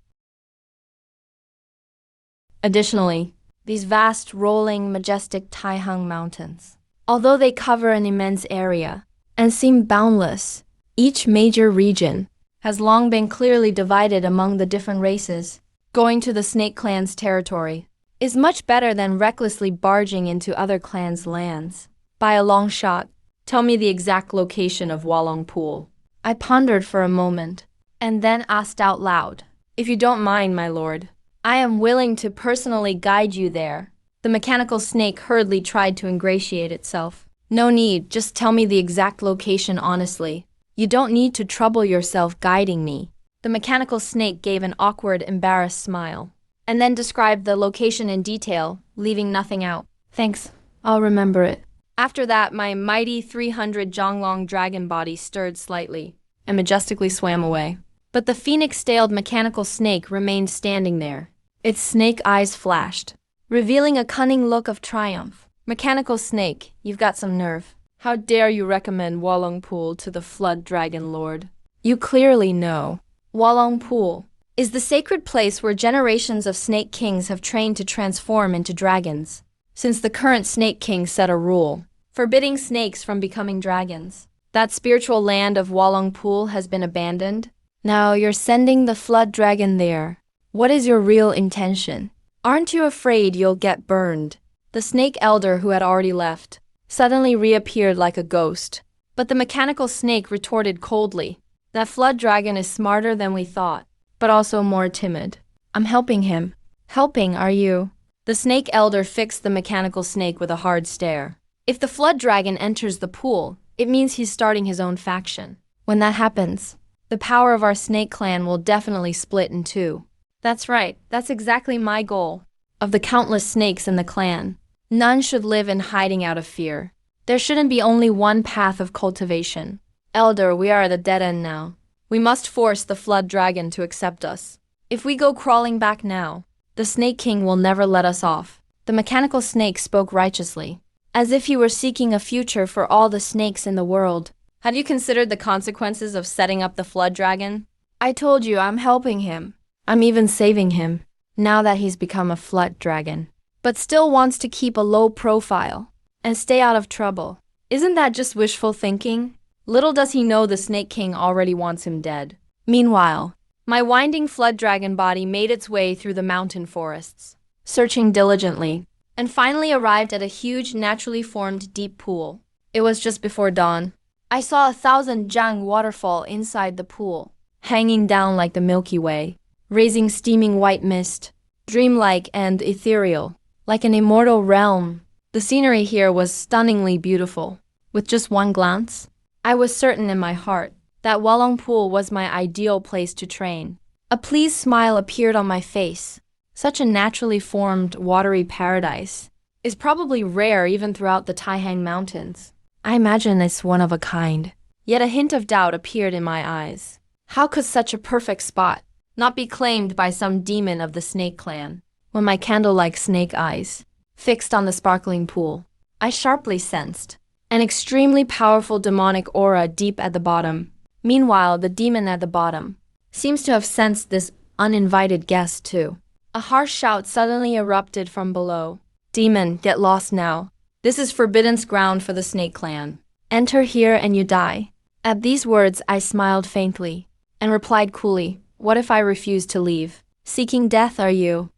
Additionally, these vast, rolling, majestic Taihang Mountains, although they cover an immense area and seem boundless, each major region has long been clearly divided among the different races. Going to the snake clan's territory is much better than recklessly barging into other clans' lands. By a long shot. Tell me the exact location of Walong Pool." I pondered for a moment, and then asked out loud, "If you don't mind, my lord, I am willing to personally guide you there." The mechanical snake hurriedly tried to ingratiate itself. "No need, just tell me the exact location honestly. You don't need to trouble yourself guiding me. The mechanical snake gave an awkward, embarrassed smile, and then described the location in detail, leaving nothing out. Thanks, I'll remember it. After that, my mighty 300 Jonglong dragon body stirred slightly and majestically swam away. But the phoenix-tailed mechanical snake remained standing there. Its snake eyes flashed, revealing a cunning look of triumph. Mechanical snake, you've got some nerve. How dare you recommend Wolong Pool to the Flood Dragon Lord? You clearly know. Wolong Pool is the sacred place where generations of snake kings have trained to transform into dragons. Since the current snake king set a rule, forbidding snakes from becoming dragons, that spiritual land of Wolong Pool has been abandoned. Now you're sending the flood dragon there. What is your real intention? Aren't you afraid you'll get burned? The snake elder, who had already left, suddenly reappeared like a ghost. But the mechanical snake retorted coldly, that flood dragon is smarter than we thought, but also more timid. I'm helping him. Helping, are you? The snake elder fixed the mechanical snake with a hard stare. If the flood dragon enters the pool, it means he's starting his own faction. When that happens, the power of our snake clan will definitely split in two. That's right, that's exactly my goal. Of the countless snakes in the clan, none should live in hiding out of fear. There shouldn't be only one path of cultivation. Elder, we are at a dead end now. We must force the flood dragon to accept us. If we go crawling back now, the Snake King will never let us off. The mechanical snake spoke righteously, as if he were seeking a future for all the snakes in the world. Have you considered the consequences of setting up the flood dragon? I told you I'm helping him. I'm even saving him, now that he's become a flood dragon. But still wants to keep a low profile and stay out of trouble. Isn't that just wishful thinking? Little does he know the Snake King already wants him dead. Meanwhile, my winding flood dragon body made its way through the mountain forests, searching diligently, and finally arrived at a huge naturally formed deep pool. It was just before dawn. I saw 1,000 Jiang waterfall inside the pool, hanging down like the Milky Way, raising steaming white mist, dreamlike and ethereal, like an immortal realm. The scenery here was stunningly beautiful. With just one glance, I was certain in my heart that Wolong Pool was my ideal place to train. A pleased smile appeared on my face. Such a naturally formed, watery paradise is probably rare even throughout the Taihang Mountains. I imagine it's one of a kind. Yet a hint of doubt appeared in my eyes. How could such a perfect spot not be claimed by some demon of the snake clan? When my candle-like snake eyes fixed on the sparkling pool, I sharply sensed an extremely powerful demonic aura deep at the bottom. Meanwhile, the demon at the bottom seems to have sensed this uninvited guest too. A harsh shout suddenly erupted from below. Demon, get lost now. This is forbidden ground for the snake clan. Enter here and you die. At these words, I smiled faintly and replied coolly, what if I refuse to leave? Seeking death, are you?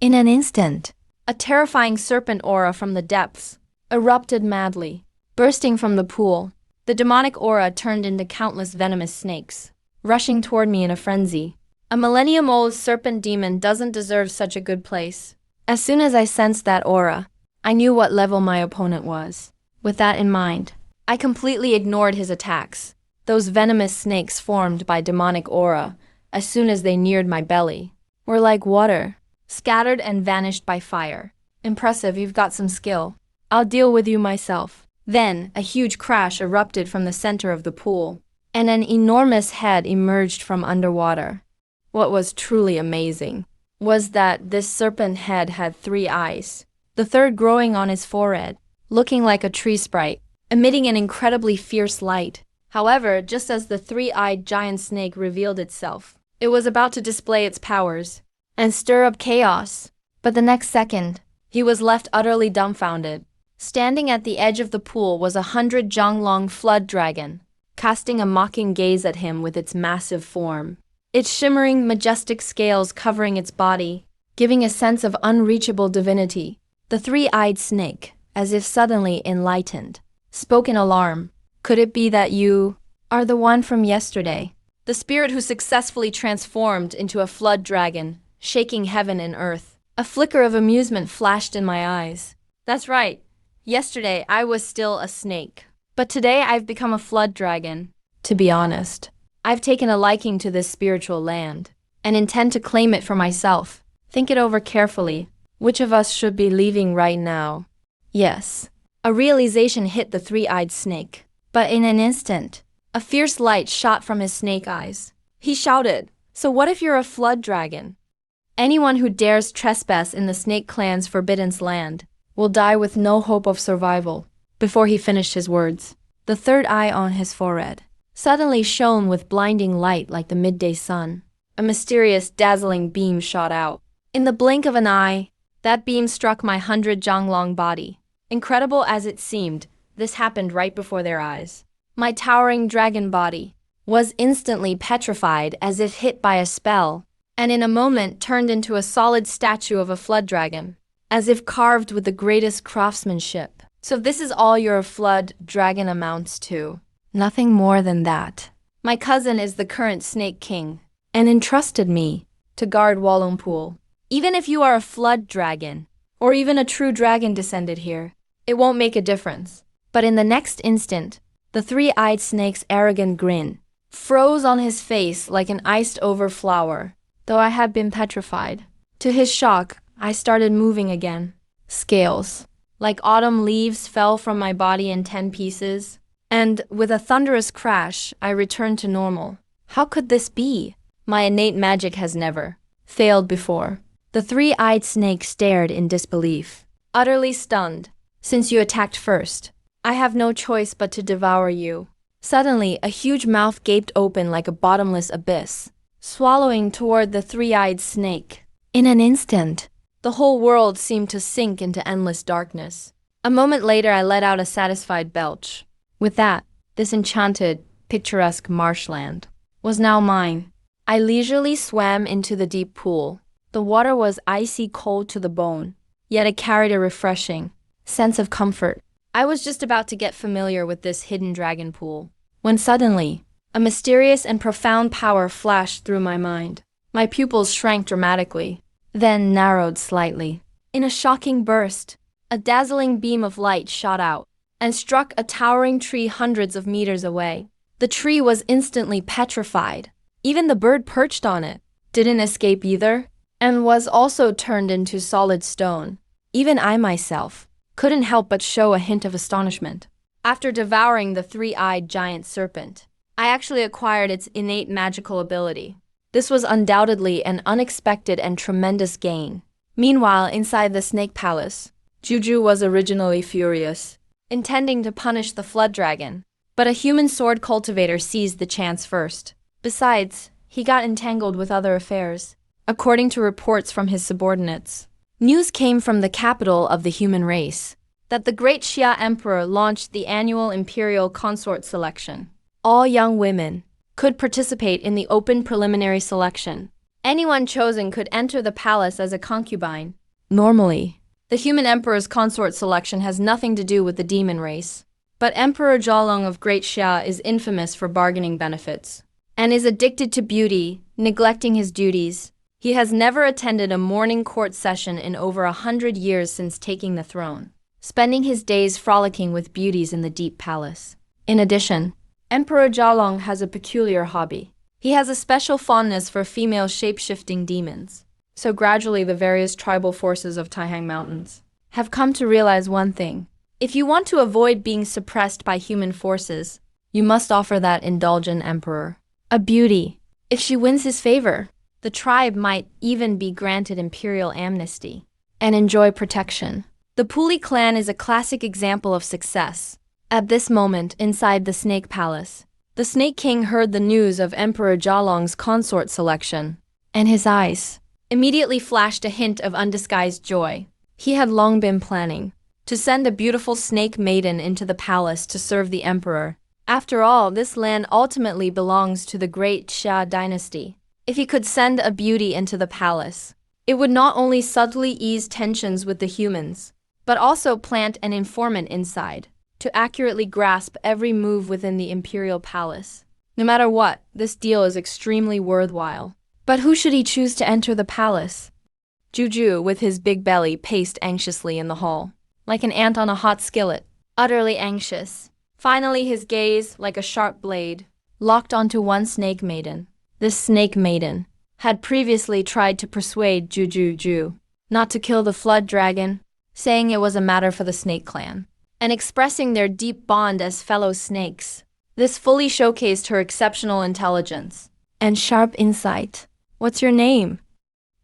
In an instant, a terrifying serpent aura from the depths erupted madly. Bursting from the pool, the demonic aura turned into countless venomous snakes, rushing toward me in a frenzy. A millennium-old serpent demon doesn't deserve such a good place. As soon as I sensed that aura, I knew what level my opponent was. With that in mind, I completely ignored his attacks. Those venomous snakes formed by demonic aura, as soon as they neared my belly, were like water, scattered and vanished by fire. Impressive, you've got some skill. I'll deal with you myself. Then, a huge crash erupted from the center of the pool, and an enormous head emerged from underwater. What was truly amazing was that this serpent head had 3 eyes, the third growing on his forehead, looking like a tree sprite, emitting an incredibly fierce light. However, just as the 3-eyed giant snake revealed itself, it was about to display its powers and stir up chaos. But the next second, he was left utterly dumbfounded. Standing at the edge of the pool was 100 Jonglong flood dragon, casting a mocking gaze at him with its massive form, its shimmering, majestic scales covering its body, giving a sense of unreachable divinity. The 3-eyed snake, as if suddenly enlightened, spoke in alarm. Could it be that you are the one from yesterday? The spirit who successfully transformed into a flood dragon, shaking heaven and earth. A flicker of amusement flashed in my eyes. That's right. Yesterday, I was still a snake. But today, I've become a flood dragon. To be honest, I've taken a liking to this spiritual land and intend to claim it for myself. Think it over carefully. Which of us should be leaving right now? Yes. A realization hit the three-eyed snake. But in an instant, a fierce light shot from his snake eyes. He shouted, "So what if you're a flood dragon? Anyone who dares trespass in the snake clan's forbidden land will die with no hope of survival." Before he finished his words, the third eye on his forehead suddenly shone with blinding light like the midday sun. A mysterious, dazzling beam shot out. In the blink of an eye, that beam struck my 100-jonglong body. Incredible as it seemed, this happened right before their eyes. My towering dragon body was instantly petrified as if hit by a spell, and in a moment turned into a solid statue of a flood dragon, as if carved with the greatest craftsmanship. So this is all your flood dragon amounts to? Nothing more than that. My cousin is the current Snake King, and entrusted me to guard Walloompool. Even if you are a flood dragon, or even a true dragon descended here, it won't make a difference. But in the next instant, the three-eyed snake's arrogant grin froze on his face like an iced-over flower, though I had been petrified. To his shock, I started moving again. Scales, like autumn leaves, fell from my body in 10 pieces, and with a thunderous crash, I returned to normal. How could this be? My innate magic has never failed before. The three-eyed snake stared in disbelief, utterly stunned. Since you attacked first, I have no choice but to devour you. Suddenly, a huge mouth gaped open like a bottomless abyss, swallowing toward the three-eyed snake. In an instant, the whole world seemed to sink into endless darkness. A moment later, I let out a satisfied belch. With that, this enchanted, picturesque marshland was now mine. I leisurely swam into the deep pool. The water was icy cold to the bone, yet it carried a refreshing sense of comfort. I was just about to get familiar with this hidden dragon pool, when suddenly, a mysterious and profound power flashed through my mind. My pupils shrank dramatically, then narrowed slightly. In a shocking burst, a dazzling beam of light shot out and struck a towering tree hundreds of meters away. The tree was instantly petrified. Even the bird perched on it didn't escape either, and was also turned into solid stone. Even I myself couldn't help but show a hint of astonishment. After devouring the three-eyed giant serpent, I actually acquired its innate magical ability. This was undoubtedly an unexpected and tremendous gain. Meanwhile, inside the snake palace, Juju was originally furious, intending to punish the flood dragon. But a human sword cultivator seized the chance first. Besides, he got entangled with other affairs, according to reports from his subordinates. News came from the capital of the human race that the great Xia Emperor launched the annual imperial consort selection. All young women could participate in the open preliminary selection. Anyone chosen could enter the palace as a concubine. Normally, the human emperor's consort selection has nothing to do with the demon race. But Emperor Jialong of Great Xia is infamous for bargaining benefits, and is addicted to beauty, neglecting his duties. He has never attended a morning court session in over 100 years since taking the throne, spending his days frolicking with beauties in the deep palace. In addition, Emperor Jialong has a peculiar hobby. He has a special fondness for female shape-shifting demons. So gradually the various tribal forces of Taihang Mountains have come to realize one thing. If you want to avoid being suppressed by human forces, you must offer that indulgent emperor a beauty. If she wins his favor, the tribe might even be granted imperial amnesty and enjoy protection. The Puli clan is a classic example of success. At this moment, inside the Snake Palace, the Snake King heard the news of Emperor Jialong's consort selection, and his eyes immediately flashed a hint of undisguised joy. He had long been planning to send a beautiful snake maiden into the palace to serve the emperor. After all, this land ultimately belongs to the great Xia dynasty. If he could send a beauty into the palace, it would not only subtly ease tensions with the humans, but also plant an informant inside to accurately grasp every move within the imperial palace. No matter what, this deal is extremely worthwhile. But who should he choose to enter the palace? Juju, with his big belly, paced anxiously in the hall, like an ant on a hot skillet, utterly anxious. Finally, his gaze, like a sharp blade, locked onto one snake maiden. This snake maiden had previously tried to persuade Jujuju not to kill the flood dragon, saying it was a matter for the snake clan, and expressing their deep bond as fellow snakes. This fully showcased her exceptional intelligence and sharp insight. What's your name?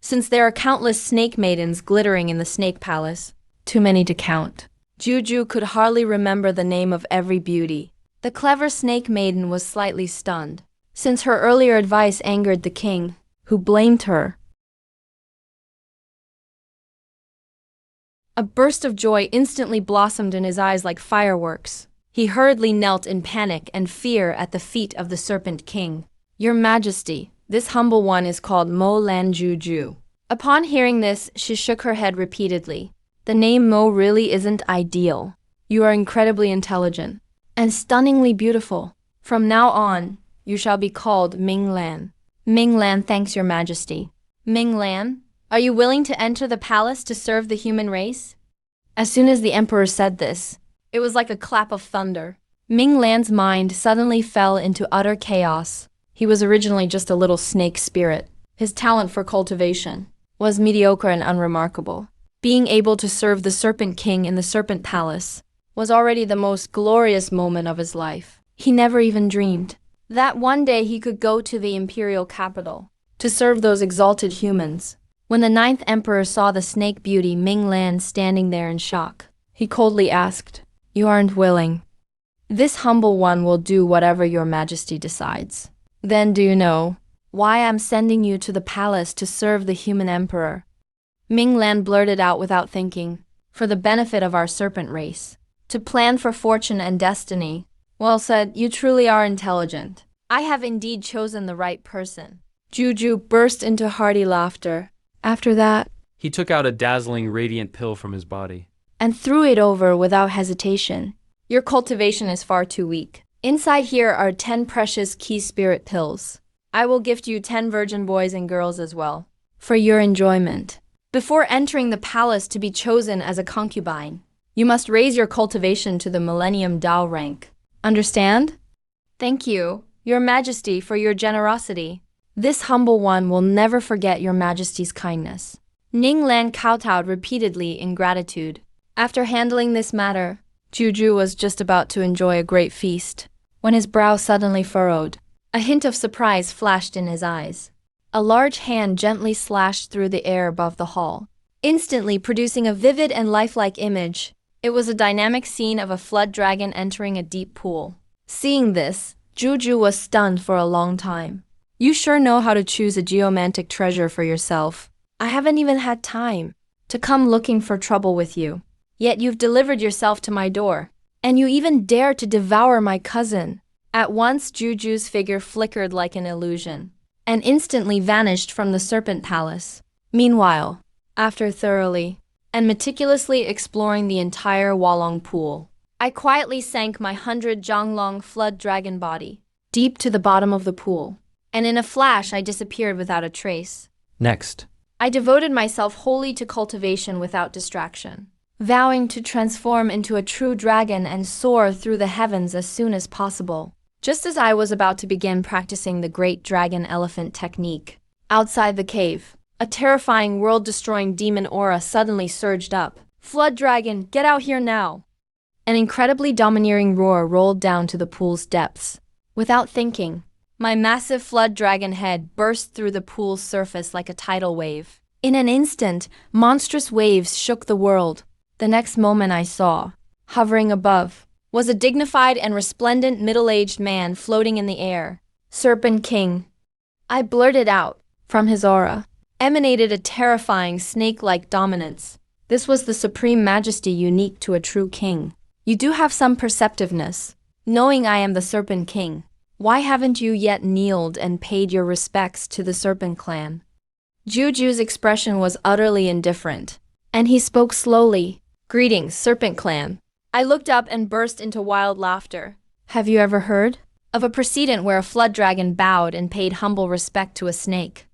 Since there are countless snake maidens glittering in the snake palace, too many to count, Juju could hardly remember the name of every beauty. The clever snake maiden was slightly stunned, since her earlier advice angered the king, who blamed her. A burst of joy instantly blossomed in his eyes like fireworks. He hurriedly knelt in panic and fear at the feet of the Serpent King. Your Majesty, this humble one is called Mo Lan Juju. Upon hearing this, she shook her head repeatedly. The name Mo really isn't ideal. You are incredibly intelligent and stunningly beautiful. From now on, you shall be called Ming Lan. Ming Lan thanks your Majesty. Ming Lan, are you willing to enter the palace to serve the human race? As soon as the emperor said this, it was like a clap of thunder. Ming Lan's mind suddenly fell into utter chaos. He was originally just a little snake spirit. His talent for cultivation was mediocre and unremarkable. Being able to serve the Serpent King in the Serpent Palace was already the most glorious moment of his life. He never even dreamed that one day he could go to the imperial capital to serve those exalted humans. When the 9th emperor saw the snake beauty Ming Lan standing there in shock, he coldly asked, "You aren't willing. This humble one will do whatever your Majesty decides. Then do you know why I'm sending you to the palace to serve the human emperor?" Ming Lan blurted out without thinking, "For the benefit of our serpent race, to plan for fortune and destiny." Well said, you truly are intelligent. I have indeed chosen the right person. Juju burst into hearty laughter. After that, He took out a dazzling, radiant pill from his body. and threw it over without hesitation. Your cultivation is far too weak. Inside here are 10 precious key spirit pills. I will gift you 10 virgin boys and girls as well, for your enjoyment. Before entering the palace to be chosen as a concubine, you must raise your cultivation to the Millennium Dao rank. Understand? Thank you, Your Majesty, for your generosity. This humble one will never forget your Majesty's kindness. Ning Lan kowtowed repeatedly in gratitude. After handling this matter, Juju was just about to enjoy a great feast, when his brow suddenly furrowed. A hint of surprise flashed in his eyes. A large hand gently slashed through the air above the hall, instantly producing a vivid and lifelike image. It was a dynamic scene of a flood dragon entering a deep pool. Seeing this, Juju was stunned for a long time. You sure know how to choose a geomantic treasure for yourself. I haven't even had time to come looking for trouble with you. Yet you've delivered yourself to my door, and you even dare to devour my cousin. At once Juju's figure flickered like an illusion, and instantly vanished from the Serpent Palace. Meanwhile, after thoroughly and meticulously exploring the entire Walong pool, I quietly sank my 100 Zhonglong flood dragon body deep to the bottom of the pool, and in a flash I disappeared without a trace. Next, I devoted myself wholly to cultivation without distraction, vowing to transform into a true dragon and soar through the heavens as soon as possible. Just as I was about to begin practicing the great dragon elephant technique, outside the cave, a terrifying world-destroying demon aura suddenly surged up. "Flood dragon, get out here now!" An incredibly domineering roar rolled down to the pool's depths. Without thinking, my massive flood dragon head burst through the pool's surface like a tidal wave. In an instant, monstrous waves shook the world. The next moment I saw, hovering above, was a dignified and resplendent middle-aged man floating in the air. Serpent King. I blurted out. From his aura emanated a terrifying snake-like dominance. This was the supreme majesty unique to a true king. You do have some perceptiveness, knowing I am the Serpent King. Why haven't you yet kneeled and paid your respects to the Serpent Clan? Juju's expression was utterly indifferent, and he spoke slowly. "Greetings, Serpent Clan." I looked up and burst into wild laughter. Have you ever heard of a precedent where a flood dragon bowed and paid humble respect to a snake?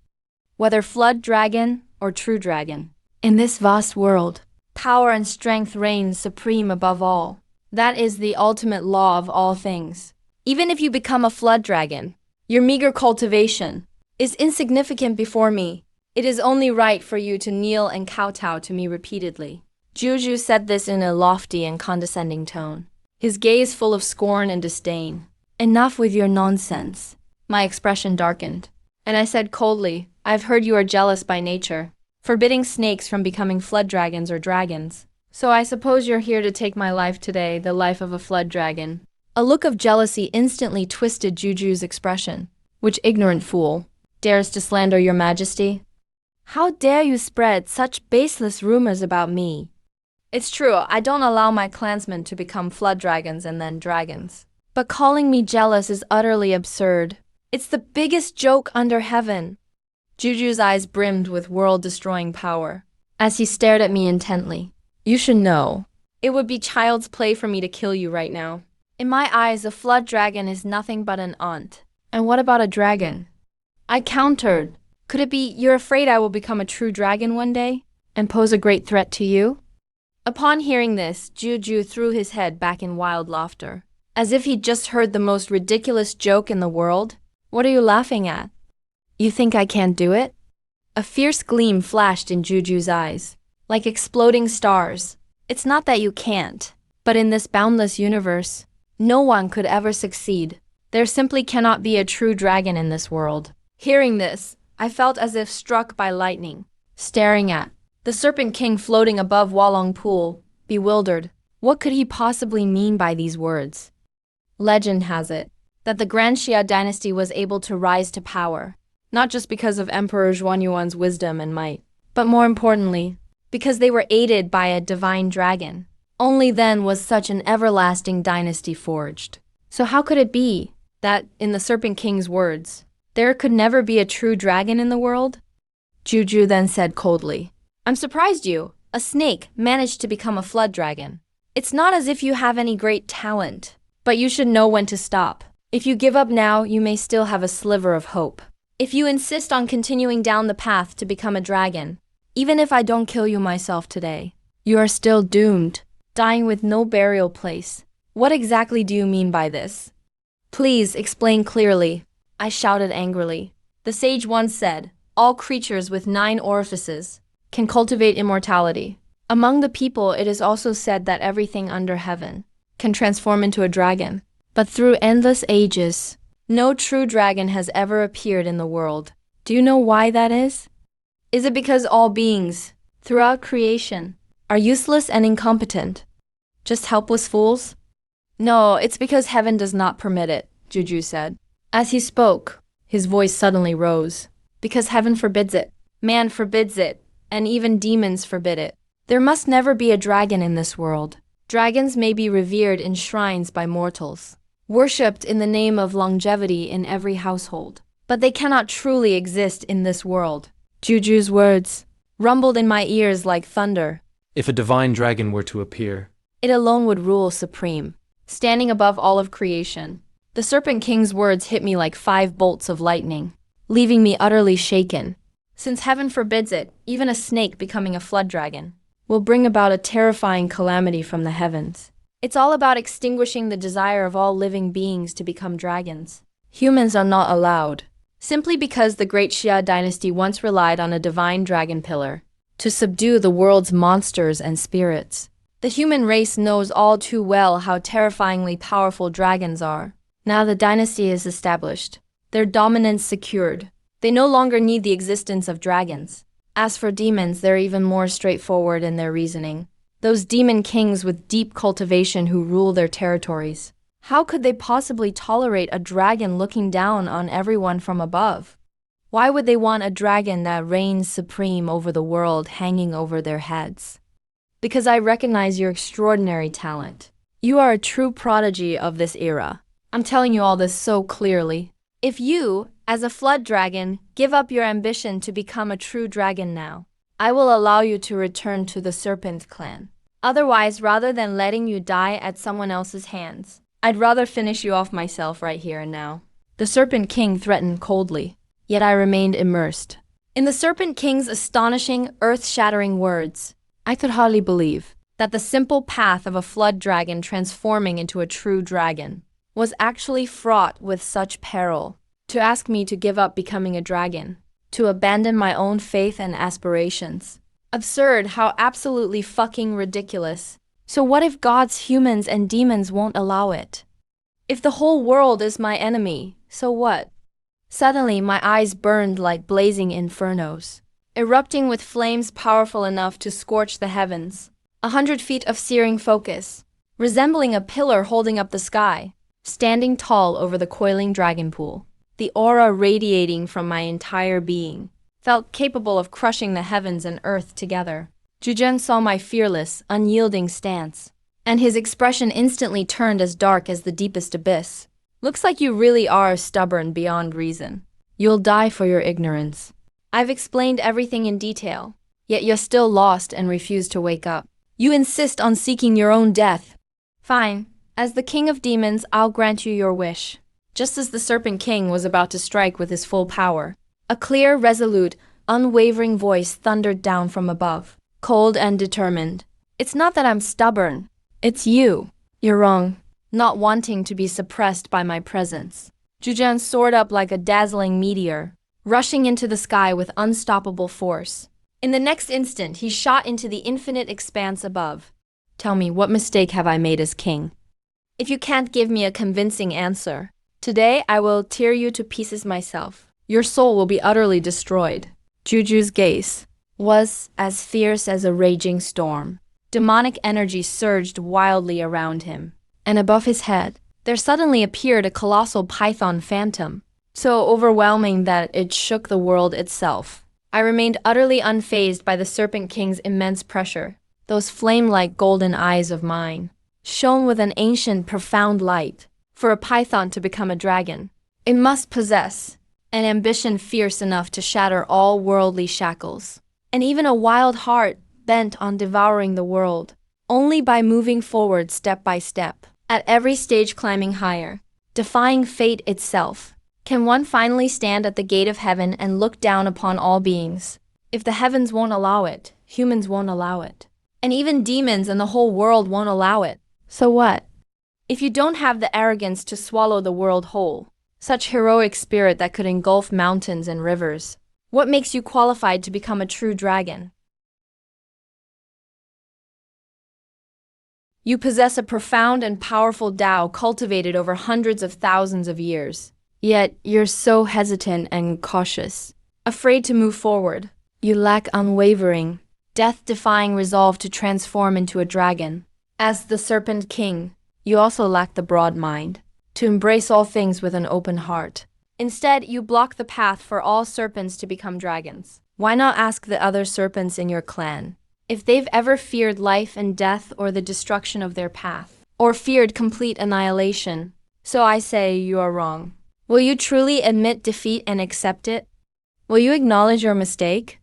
Whether flood dragon or true dragon, in this vast world, power and strength reign supreme above all. That is the ultimate law of all things. Even if you become a flood dragon, your meager cultivation is insignificant before me. It is only right for you to kneel and kowtow to me repeatedly. Juju said this in a lofty and condescending tone, his gaze full of scorn and disdain. Enough with your nonsense. My expression darkened, and I said coldly, I've heard you are jealous by nature, forbidding snakes from becoming flood dragons or dragons. So I suppose you're here to take my life today, the life of a flood dragon. A look of jealousy instantly twisted Juju's expression. Which ignorant fool dares to slander your majesty? How dare you spread such baseless rumors about me? It's true, I don't allow my clansmen to become flood dragons and then dragons. But calling me jealous is utterly absurd. It's the biggest joke under heaven. Juju's eyes brimmed with world-destroying power as he stared at me intently. You should know, it would be child's play for me to kill you right now. In my eyes, a flood dragon is nothing but an ant. And what about a dragon? I countered. Could it be you're afraid I will become a true dragon one day and pose a great threat to you? Upon hearing this, Juju threw his head back in wild laughter, as if he'd just heard the most ridiculous joke in the world. What are you laughing at? You think I can't do it? A fierce gleam flashed in Juju's eyes, like exploding stars. It's not that you can't, but in this boundless universe, no one could ever succeed. There simply cannot be a true dragon in this world. Hearing this, I felt as if struck by lightning, staring at the Serpent King floating above Walong Pool, bewildered. What could he possibly mean by these words? Legend has it that the Grand Xia dynasty was able to rise to power, not just because of Emperor Zhuanyuan's wisdom and might, but more importantly, because they were aided by a divine dragon. Only then was such an everlasting dynasty forged. So how could it be that, in the Serpent King's words, there could never be a true dragon in the world? Juju then said coldly, I'm surprised you, a snake, managed to become a flood dragon. It's not as if you have any great talent, but you should know when to stop. If you give up now, you may still have a sliver of hope. If you insist on continuing down the path to become a dragon, even if I don't kill you myself today, you are still doomed, dying with no burial place. What exactly do you mean by this? Please explain clearly, I shouted angrily. The sage once said, all creatures with 9 orifices can cultivate immortality. Among the people, it is also said that everything under heaven can transform into a dragon. But through endless ages, no true dragon has ever appeared in the world. Do you know why that is? Is it because all beings, throughout creation, are useless and incompetent? Just helpless fools? No, it's because heaven does not permit it, Juju said. As he spoke, his voice suddenly rose. Because heaven forbids it, man forbids it, and even demons forbid it. There must never be a dragon in this world. Dragons may be revered in shrines by mortals, worshipped in the name of longevity in every household, but they cannot truly exist in this world. Juju's words rumbled in my ears like thunder. If a divine dragon were to appear, It alone would rule supreme, standing above all of creation. The Serpent King's words hit me like 5 bolts of lightning, leaving me utterly shaken. Since heaven forbids it, even a snake becoming a flood dragon will bring about a terrifying calamity from the heavens. It's all about extinguishing the desire of all living beings to become dragons. Humans are not allowed, simply because the Great Xia dynasty once relied on a divine dragon pillar to subdue the world's monsters and spirits. The human race knows all too well how terrifyingly powerful dragons are. Now the dynasty is established, their dominance secured. They no longer need the existence of dragons. As for demons, they're even more straightforward in their reasoning. Those demon kings with deep cultivation who rule their territories. How could they possibly tolerate a dragon looking down on everyone from above? Why would they want a dragon that reigns supreme over the world hanging over their heads? Because I recognize your extraordinary talent. You are a true prodigy of this era. I'm telling you all this so clearly. If you, as a flood dragon, give up your ambition to become a true dragon now, I will allow you to return to the Serpent clan. Otherwise, rather than letting you die at someone else's hands, I'd rather finish you off myself right here and now. The Serpent King threatened coldly, yet I remained immersed in the Serpent King's astonishing, earth-shattering words. I could hardly believe that the simple path of a flood dragon transforming into a true dragon was actually fraught with such peril. To ask me to give up becoming a dragon, to abandon my own faith and aspirations. Absurd, how absolutely fucking ridiculous. So what if gods, humans, and demons won't allow it? If the whole world is my enemy, so what? Suddenly my eyes burned like blazing infernos, erupting with flames powerful enough to scorch the heavens. 100 feet of searing focus, resembling a pillar holding up the sky, standing tall over the coiling dragon pool. The aura radiating from my entire being felt capable of crushing the heavens and earth together. Zhujian saw my fearless, unyielding stance, and his expression instantly turned as dark as the deepest abyss. Looks like you really are stubborn beyond reason. You'll die for your ignorance. I've explained everything in detail, yet you're still lost and refuse to wake up. You insist on seeking your own death. Fine. As the king of demons, I'll grant you your wish. Just as the Serpent King was about to strike with his full power, a clear, resolute, unwavering voice thundered down from above, cold and determined. It's not that I'm stubborn. It's you. You're wrong. Not wanting to be suppressed by my presence. Zhujian soared up like a dazzling meteor, rushing into the sky with unstoppable force. In the next instant, he shot into the infinite expanse above. Tell me, what mistake have I made as king? If you can't give me a convincing answer, today I will tear you to pieces myself. Your soul will be utterly destroyed. Juju's gaze was as fierce as a raging storm. Demonic energy surged wildly around him. And above his head, there suddenly appeared a colossal python phantom, so overwhelming that it shook the world itself. I remained utterly unfazed by the Serpent King's immense pressure. Those flame-like golden eyes of mine shone with an ancient, profound light. For a python to become a dragon, it must possess an ambition fierce enough to shatter all worldly shackles, and even a wild heart bent on devouring the world. Only by moving forward step by step, at every stage climbing higher, defying fate itself, can one finally stand at the gate of heaven and look down upon all beings. If the heavens won't allow it, humans won't allow it, and even demons and the whole world won't allow it. So what? If you don't have the arrogance to swallow the world whole, such heroic spirit that could engulf mountains and rivers, what makes you qualified to become a true dragon? You possess a profound and powerful Tao cultivated over hundreds of thousands of years. Yet you're so hesitant and cautious, afraid to move forward. You lack unwavering, death-defying resolve to transform into a dragon. As the Serpent King, you also lack the broad mind, to embrace all things with an open heart. Instead, you block the path for all serpents to become dragons. Why not ask the other serpents in your clan if they've ever feared life and death or the destruction of their path, or feared complete annihilation? So I say you are wrong. Will you truly admit defeat and accept it? Will you acknowledge your mistake?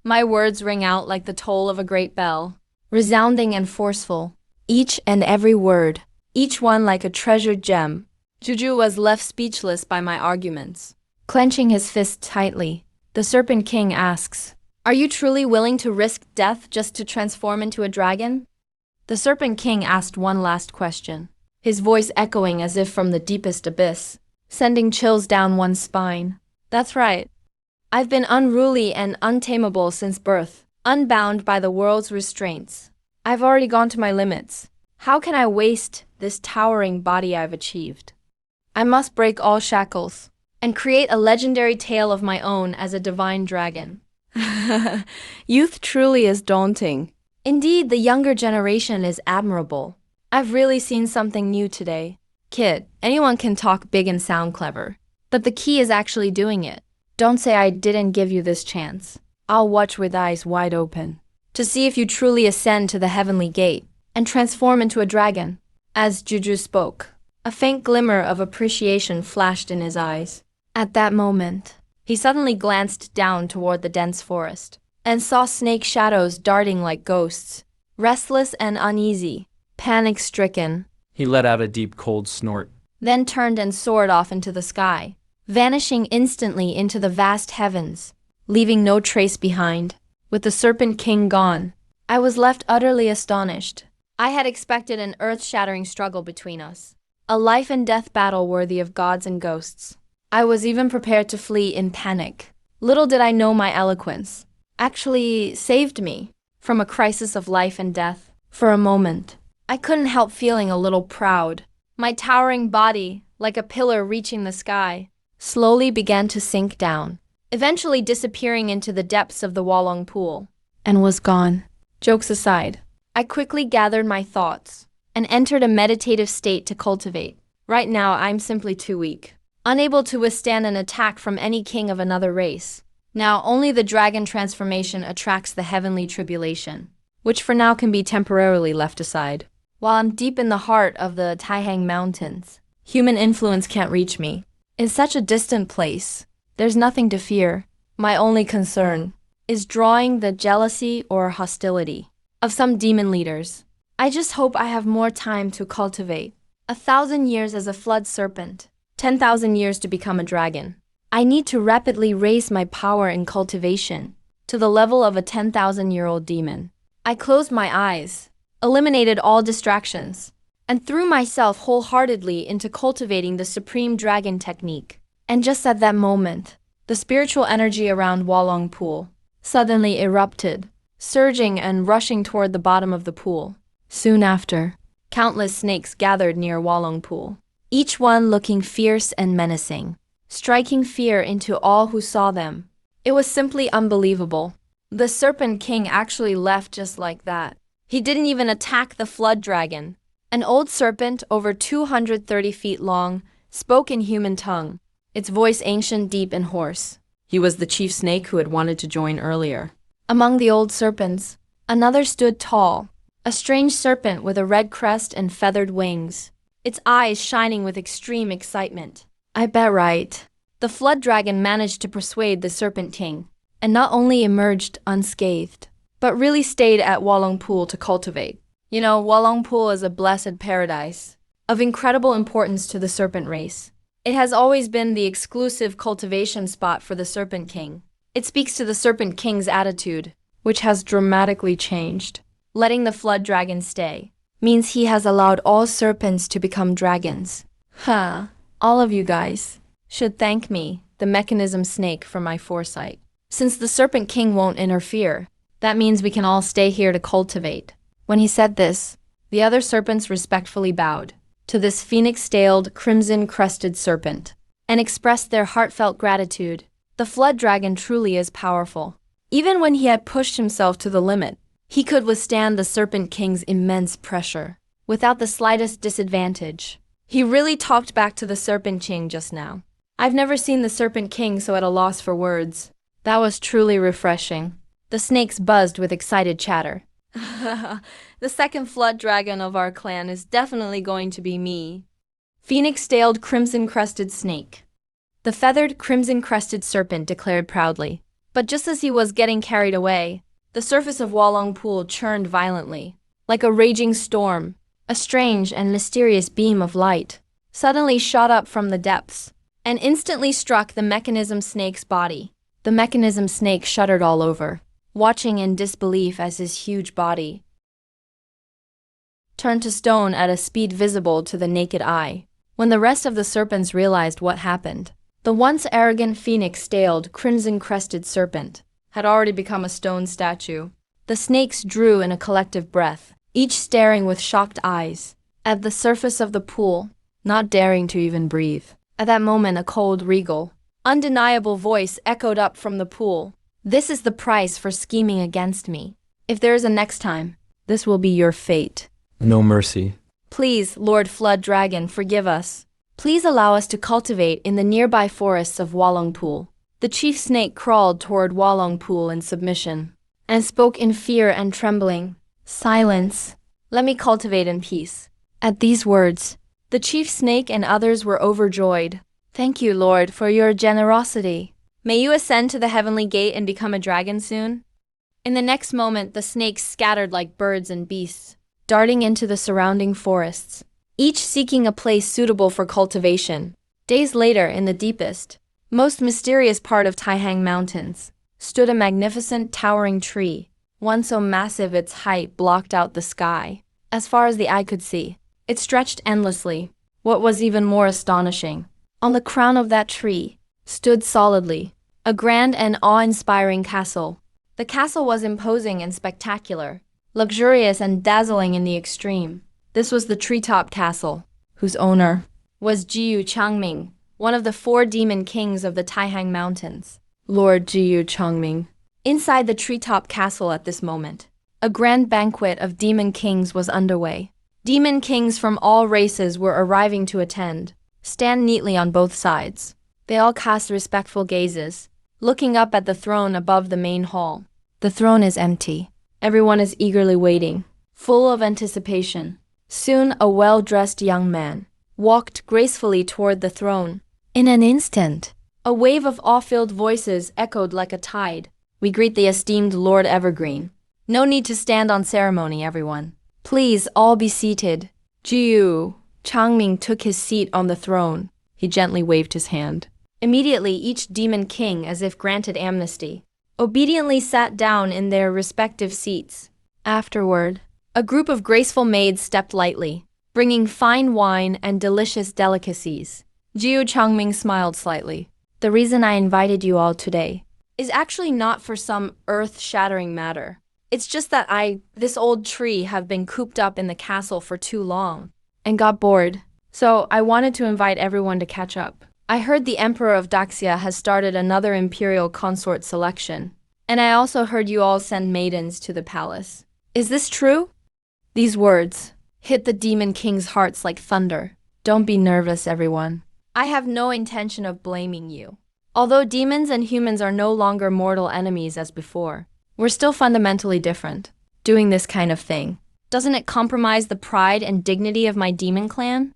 My words ring out like the toll of a great bell, resounding and forceful. Each and every word, each one like a treasured gem. Juju was left speechless by my arguments. Clenching his fist tightly, the Serpent King asks, "Are you truly willing to risk death just to transform into a dragon?" The Serpent King asked one last question, his voice echoing as if from the deepest abyss, sending chills down one's spine. That's right. I've been unruly and untamable since birth, unbound by the world's restraints. I've already gone to my limits. How can I waste this towering body I've achieved? I must break all shackles and create a legendary tale of my own as a divine dragon. Youth truly is daunting. Indeed, the younger generation is admirable. I've really seen something new today. Kid, anyone can talk big and sound clever, but the key is actually doing it. Don't say I didn't give you this chance. I'll watch with eyes wide open to see if you truly ascend to the heavenly gate and transform into a dragon. As Juju spoke, a faint glimmer of appreciation flashed in his eyes. At that moment, he suddenly glanced down toward the dense forest and saw snake shadows darting like ghosts, restless and uneasy, panic-stricken. He let out a deep, cold snort. Then turned and soared off into the sky, vanishing instantly into the vast heavens, leaving no trace behind. With the Serpent King gone, I was left utterly astonished. I had expected an earth-shattering struggle between us, A life and death battle worthy of gods and ghosts. I was even prepared to flee in panic. Little did I know my eloquence actually saved me from a crisis of life and death. For a moment, I couldn't help feeling a little proud. My towering body, like a pillar reaching the sky, slowly began to sink down, eventually disappearing into the depths of the Walong pool, and was gone. Jokes aside, I quickly gathered my thoughts and entered a meditative state to cultivate. Right now, I'm simply too weak, unable to withstand an attack from any king of another race. Now, only the dragon transformation attracts the heavenly tribulation, which for now can be temporarily left aside. While I'm deep in the heart of the Taihang Mountains, human influence can't reach me. In such a distant place, there's nothing to fear. My only concern is drawing the jealousy or hostility of some demon leaders. I just hope I have more time to cultivate. 1,000 years as a flood serpent, 10,000 years to become a dragon. I need to rapidly raise my power in cultivation to the level of a 10,000-year-old demon. I closed my eyes, eliminated all distractions, and threw myself wholeheartedly into cultivating the supreme dragon technique. And just at that moment, the spiritual energy around Walong Pool suddenly erupted, surging and rushing toward the bottom of the pool. Soon after, countless snakes gathered near Walong Pool, each one looking fierce and menacing, striking fear into all who saw them. It was simply unbelievable. The Serpent King actually left just like that. He didn't even attack the flood dragon. An old serpent over 230 feet long spoke in human tongue, its voice ancient, deep, and hoarse. He was the chief snake who had wanted to join earlier. Among the old serpents, another stood tall, a strange serpent with a red crest and feathered wings, its eyes shining with extreme excitement. I bet right. The flood dragon managed to persuade the Serpent King, and not only emerged unscathed, but really stayed at Walong Pool to cultivate. You know, Walong Pool is a blessed paradise, of incredible importance to the serpent race. It has always been the exclusive cultivation spot for the Serpent King. It speaks to the Serpent King's attitude, which has dramatically changed. Letting the flood dragon stay means he has allowed all serpents to become dragons. All of you guys should thank me, the mechanism snake, for my foresight. Since the Serpent King won't interfere, that means we can all stay here to cultivate. When he said this, the other serpents respectfully bowed to this phoenix-tailed, crimson-crested serpent and expressed their heartfelt gratitude. The flood dragon truly is powerful. Even when he had pushed himself to the limit, he could withstand the Serpent King's immense pressure without the slightest disadvantage. He really talked back to the Serpent King just now. I've never seen the Serpent King so at a loss for words. That was truly refreshing. The snakes buzzed with excited chatter. The second flood dragon of our clan is definitely going to be me. Phoenix-tailed crimson-crested snake. The feathered crimson-crested serpent declared proudly. But just as he was getting carried away, the surface of Walong Pool churned violently. Like a raging storm, a strange and mysterious beam of light suddenly shot up from the depths and instantly struck the mechanism snake's body. The mechanism snake shuddered all over, watching in disbelief as his huge body turned to stone at a speed visible to the naked eye. When the rest of the serpents realized what happened, the once arrogant phoenix-tailed, crimson-crested serpent had already become a stone statue. The snakes drew in a collective breath, each staring with shocked eyes at the surface of the pool, not daring to even breathe. At that moment, a cold, regal, undeniable voice echoed up from the pool. This is the price for scheming against me. If there is a next time, this will be your fate. No mercy. Please, Lord Flood Dragon, forgive us. Please allow us to cultivate in the nearby forests of Walong Pool. The chief snake crawled toward Walong Pool in submission and spoke in fear and trembling. Silence. Let me cultivate in peace. At these words, the chief snake and others were overjoyed. Thank you, Lord, for your generosity. May you ascend to the heavenly gate and become a dragon soon. In the next moment, the snakes scattered like birds and beasts, darting into the surrounding forests, each seeking a place suitable for cultivation. Days later, in the deepest, most mysterious part of Taihang Mountains, stood a magnificent towering tree, one so massive its height blocked out the sky. As far as the eye could see, it stretched endlessly, What was even more astonishing, on the crown of that tree stood solidly a grand and awe-inspiring castle. The castle was imposing and spectacular, luxurious and dazzling in the extreme. This was the treetop castle, whose owner was Jiyu Changming, one of the 4 demon kings of the Taihang Mountains. Lord Jiyu Changming. Inside the treetop castle at this moment, a grand banquet of demon kings was underway. Demon kings from all races were arriving to attend, stand neatly on both sides. They all cast respectful gazes, looking up at the throne above the main hall. The throne is empty. Everyone is eagerly waiting, full of anticipation. Soon a well-dressed young man walked gracefully toward the throne. In an instant, a wave of awe-filled voices echoed like a tide. We greet the esteemed Lord Evergreen. No need to stand on ceremony, everyone. Please all be seated. Jiyu Changming took his seat on the throne. He gently waved his hand. Immediately, each demon king, as if granted amnesty, obediently sat down in their respective seats. Afterward, a group of graceful maids stepped lightly, bringing fine wine and delicious delicacies. Jiyu Changming smiled slightly. The reason I invited you all today is actually not for some earth-shattering matter. It's just that this old tree, have been cooped up in the castle for too long and got bored. So I wanted to invite everyone to catch up. I heard the Emperor of Daxia has started another imperial consort selection, and I also heard you all send maidens to the palace. Is this true? These words hit the demon king's hearts like thunder. Don't be nervous, everyone. I have no intention of blaming you. Although demons and humans are no longer mortal enemies as before, we're still fundamentally different. Doing this kind of thing, doesn't it compromise the pride and dignity of my demon clan?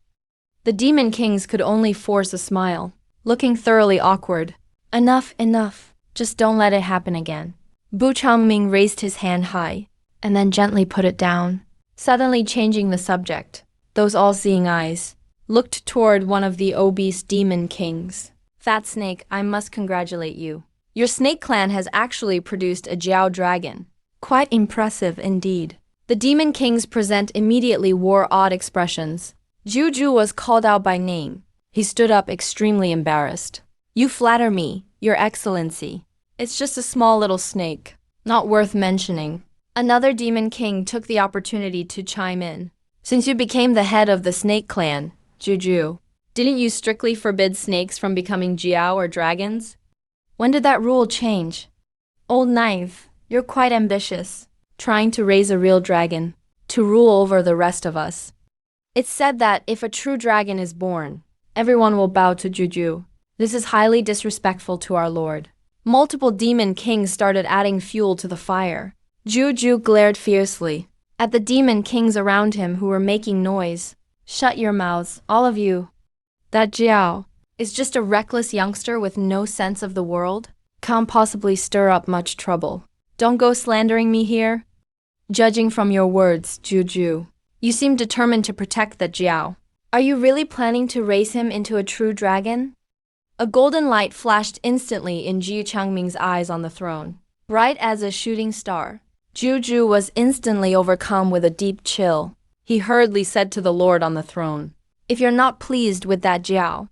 The demon kings could only force a smile, looking thoroughly awkward. Enough, enough. Just don't let it happen again. Bu Changming raised his hand high, and then gently put it down, suddenly changing the subject. Those all-seeing eyes looked toward one of the obese demon kings. Fat Snake, I must congratulate you. Your snake clan has actually produced a Jiao dragon. Quite impressive indeed. The demon kings present immediately wore odd expressions. Juju was called out by name. He stood up extremely embarrassed. You flatter me, Your Excellency. It's just a small little snake, not worth mentioning. Another demon king took the opportunity to chime in. Since you became the head of the snake clan, Juju, didn't you strictly forbid snakes from becoming jiao or dragons? When did that rule change? Old Knife, you're quite ambitious, trying to raise a real dragon, to rule over the rest of us. It's said that if a true dragon is born, everyone will bow to Juju. This is highly disrespectful to our lord. Multiple demon kings started adding fuel to the fire. Juju glared fiercely at the demon kings around him who were making noise. Shut your mouths, all of you. That Jiao is just a reckless youngster with no sense of the world. Can't possibly stir up much trouble. Don't go slandering me here. Judging from your words, Juju, you seem determined to protect the Jiao. Are you really planning to raise him into a true dragon? A golden light flashed instantly in Ji Changming's eyes on the throne. Bright as a shooting star, Juju was instantly overcome with a deep chill. He hurriedly said to the lord on the throne, if you're not pleased with that Jiao,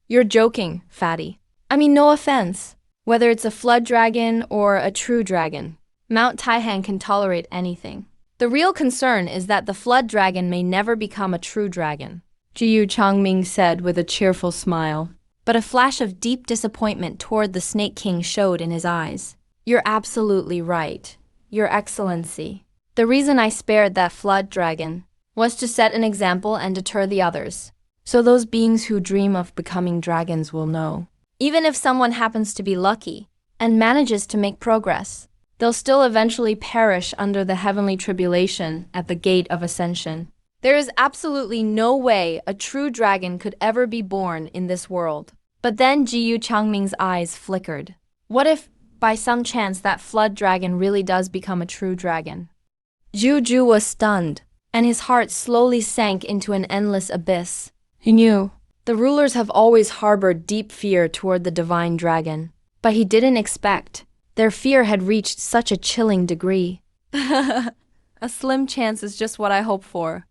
you're joking, fatty. I mean, no offense. Whether it's a flood dragon or a true dragon, Mount Taihang can tolerate anything. The real concern is that the flood dragon may never become a true dragon, Jiyu Changming said with a cheerful smile. But a flash of deep disappointment toward the Snake King showed in his eyes. You're absolutely right, Your Excellency. The reason I spared that flood dragon was to set an example and deter the others, so those beings who dream of becoming dragons will know. Even if someone happens to be lucky and manages to make progress, they'll still eventually perish under the heavenly tribulation at the gate of ascension. There is absolutely no way a true dragon could ever be born in this world. But then Jiyu Changming's eyes flickered. What if, by some chance, that flood dragon really does become a true dragon? Juju was stunned, and his heart slowly sank into an endless abyss. He knew the rulers have always harbored deep fear toward the divine dragon, but he didn't expect their fear had reached such a chilling degree. A slim chance is just what I hope for.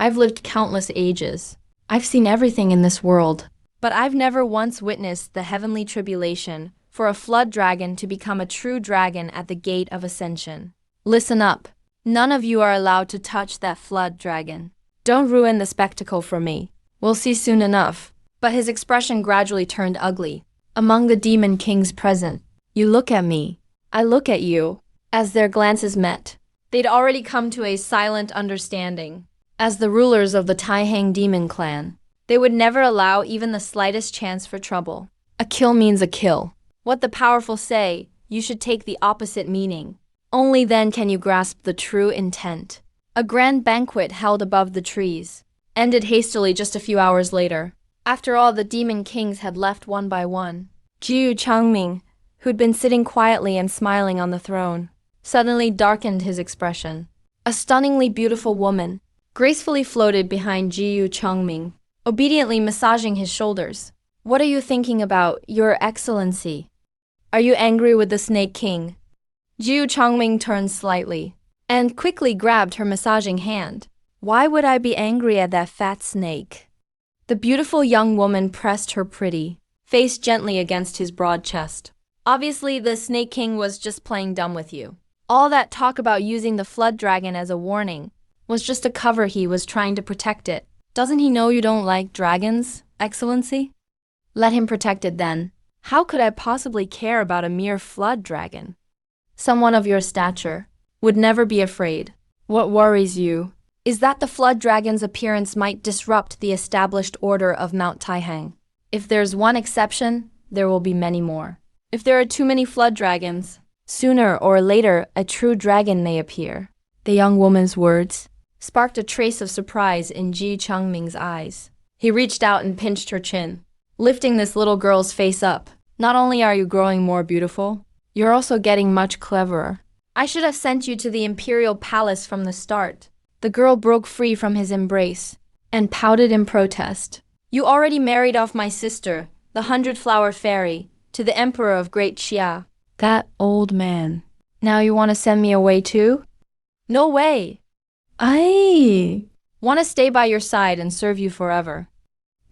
I've lived countless ages. I've seen everything in this world. But I've never once witnessed the heavenly tribulation for a flood dragon to become a true dragon at the gate of ascension. Listen up. None of you are allowed to touch that flood dragon. Don't ruin the spectacle for me. We'll see soon enough. But his expression gradually turned ugly. Among the demon kings present, you look at me. I look at you. As their glances met, they'd already come to a silent understanding. As the rulers of the Taihang demon clan, they would never allow even the slightest chance for trouble. A kill means a kill. What the powerful say, you should take the opposite meaning. Only then can you grasp the true intent. A grand banquet held above the trees ended hastily just a few hours later. After all the demon kings had left one by one, Jiu Changming, who'd been sitting quietly and smiling on the throne, suddenly darkened his expression. A stunningly beautiful woman gracefully floated behind Jiu Changming, obediently massaging his shoulders. What are you thinking about, Your Excellency? Are you angry with the Snake King? Jiu Changming turned slightly and quickly grabbed her massaging hand. Why would I be angry at that fat snake? The beautiful young woman pressed her pretty face gently against his broad chest. Obviously, the Snake King was just playing dumb with you. All that talk about using the flood dragon as a warning was just a cover. He was trying to protect it. Doesn't he know you don't like dragons, Excellency? Let him protect it then. How could I possibly care about a mere flood dragon? Someone of your stature would never be afraid. What worries you is that the flood dragon's appearance might disrupt the established order of Mount Taihang. If there's one exception, there will be many more. If there are too many flood dragons, sooner or later a true dragon may appear. The young woman's words sparked a trace of surprise in Ji Changming's eyes. He reached out and pinched her chin, lifting this little girl's face up. Not only are you growing more beautiful, you're also getting much cleverer. I should have sent you to the imperial palace from the start. The girl broke free from his embrace and pouted in protest. You already married off my sister, the 100-flower fairy, to the emperor of Great Xia. That old man. Now you want to send me away too? No way. I want to stay by your side and serve you forever.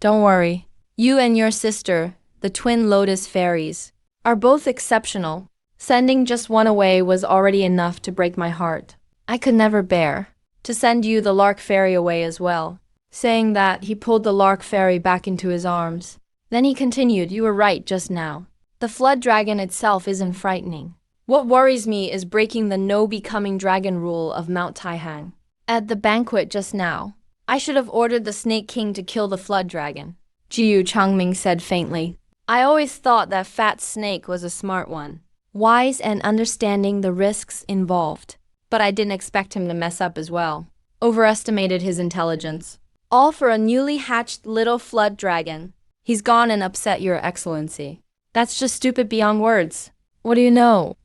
Don't worry. You and your sister, the twin lotus fairies, are both exceptional. Sending just one away was already enough to break my heart. I could never bear to send you the lark fairy away as well. Saying that, he pulled the lark fairy back into his arms. Then he continued, you were right just now. The flood dragon itself isn't frightening. What worries me is breaking the no-becoming dragon rule of Mount Taihang. At the banquet just now, I should have ordered the Snake King to kill the flood dragon. Jiu Changming said faintly. I always thought that fat snake was a smart one, wise and understanding the risks involved. But I didn't expect him to mess up as well. Overestimated his intelligence. All for a newly hatched little flood dragon. He's gone and upset your excellency. That's just stupid beyond words. What do you know?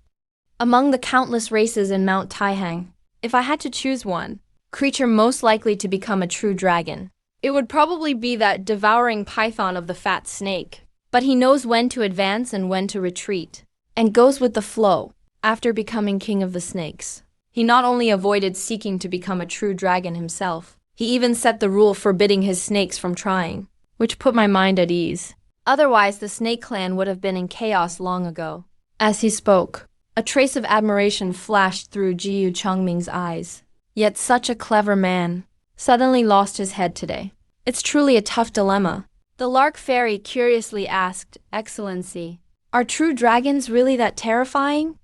Among the countless races in Mount Taihang, if I had to choose one, creature most likely to become a true dragon, it would probably be that devouring python of the fat snake. But he knows when to advance and when to retreat, and goes with the flow. After becoming king of the snakes, he not only avoided seeking to become a true dragon himself, he even set the rule forbidding his snakes from trying, which put my mind at ease. Otherwise, the snake clan would have been in chaos long ago. As he spoke, a trace of admiration flashed through Jiu Changming's eyes. Yet such a clever man suddenly lost his head today. It's truly a tough dilemma. The lark fairy curiously asked, Excellency, are true dragons really that terrifying?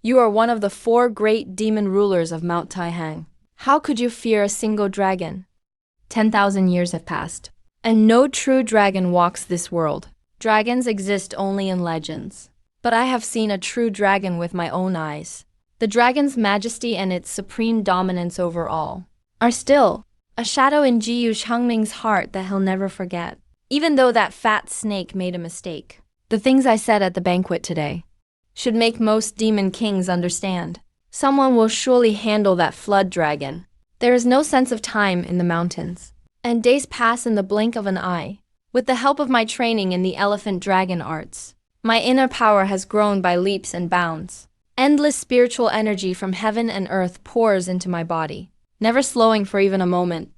You are one of the 4 great demon rulers of Mount Taihang. How could you fear a single dragon? 10,000 years have passed, and no true dragon walks this world. Dragons exist only in legends. But I have seen a true dragon with my own eyes. The dragon's majesty and its supreme dominance over all are still a shadow in Jiu Changming's heart that he'll never forget. Even though that fat snake made a mistake, the things I said at the banquet today should make most demon kings understand. Someone will surely handle that flood dragon. There is no sense of time in the mountains, and days pass in the blink of an eye. With the help of my training in the elephant dragon arts, my inner power has grown by leaps and bounds. Endless spiritual energy from heaven and earth pours into my body, never slowing for even a moment.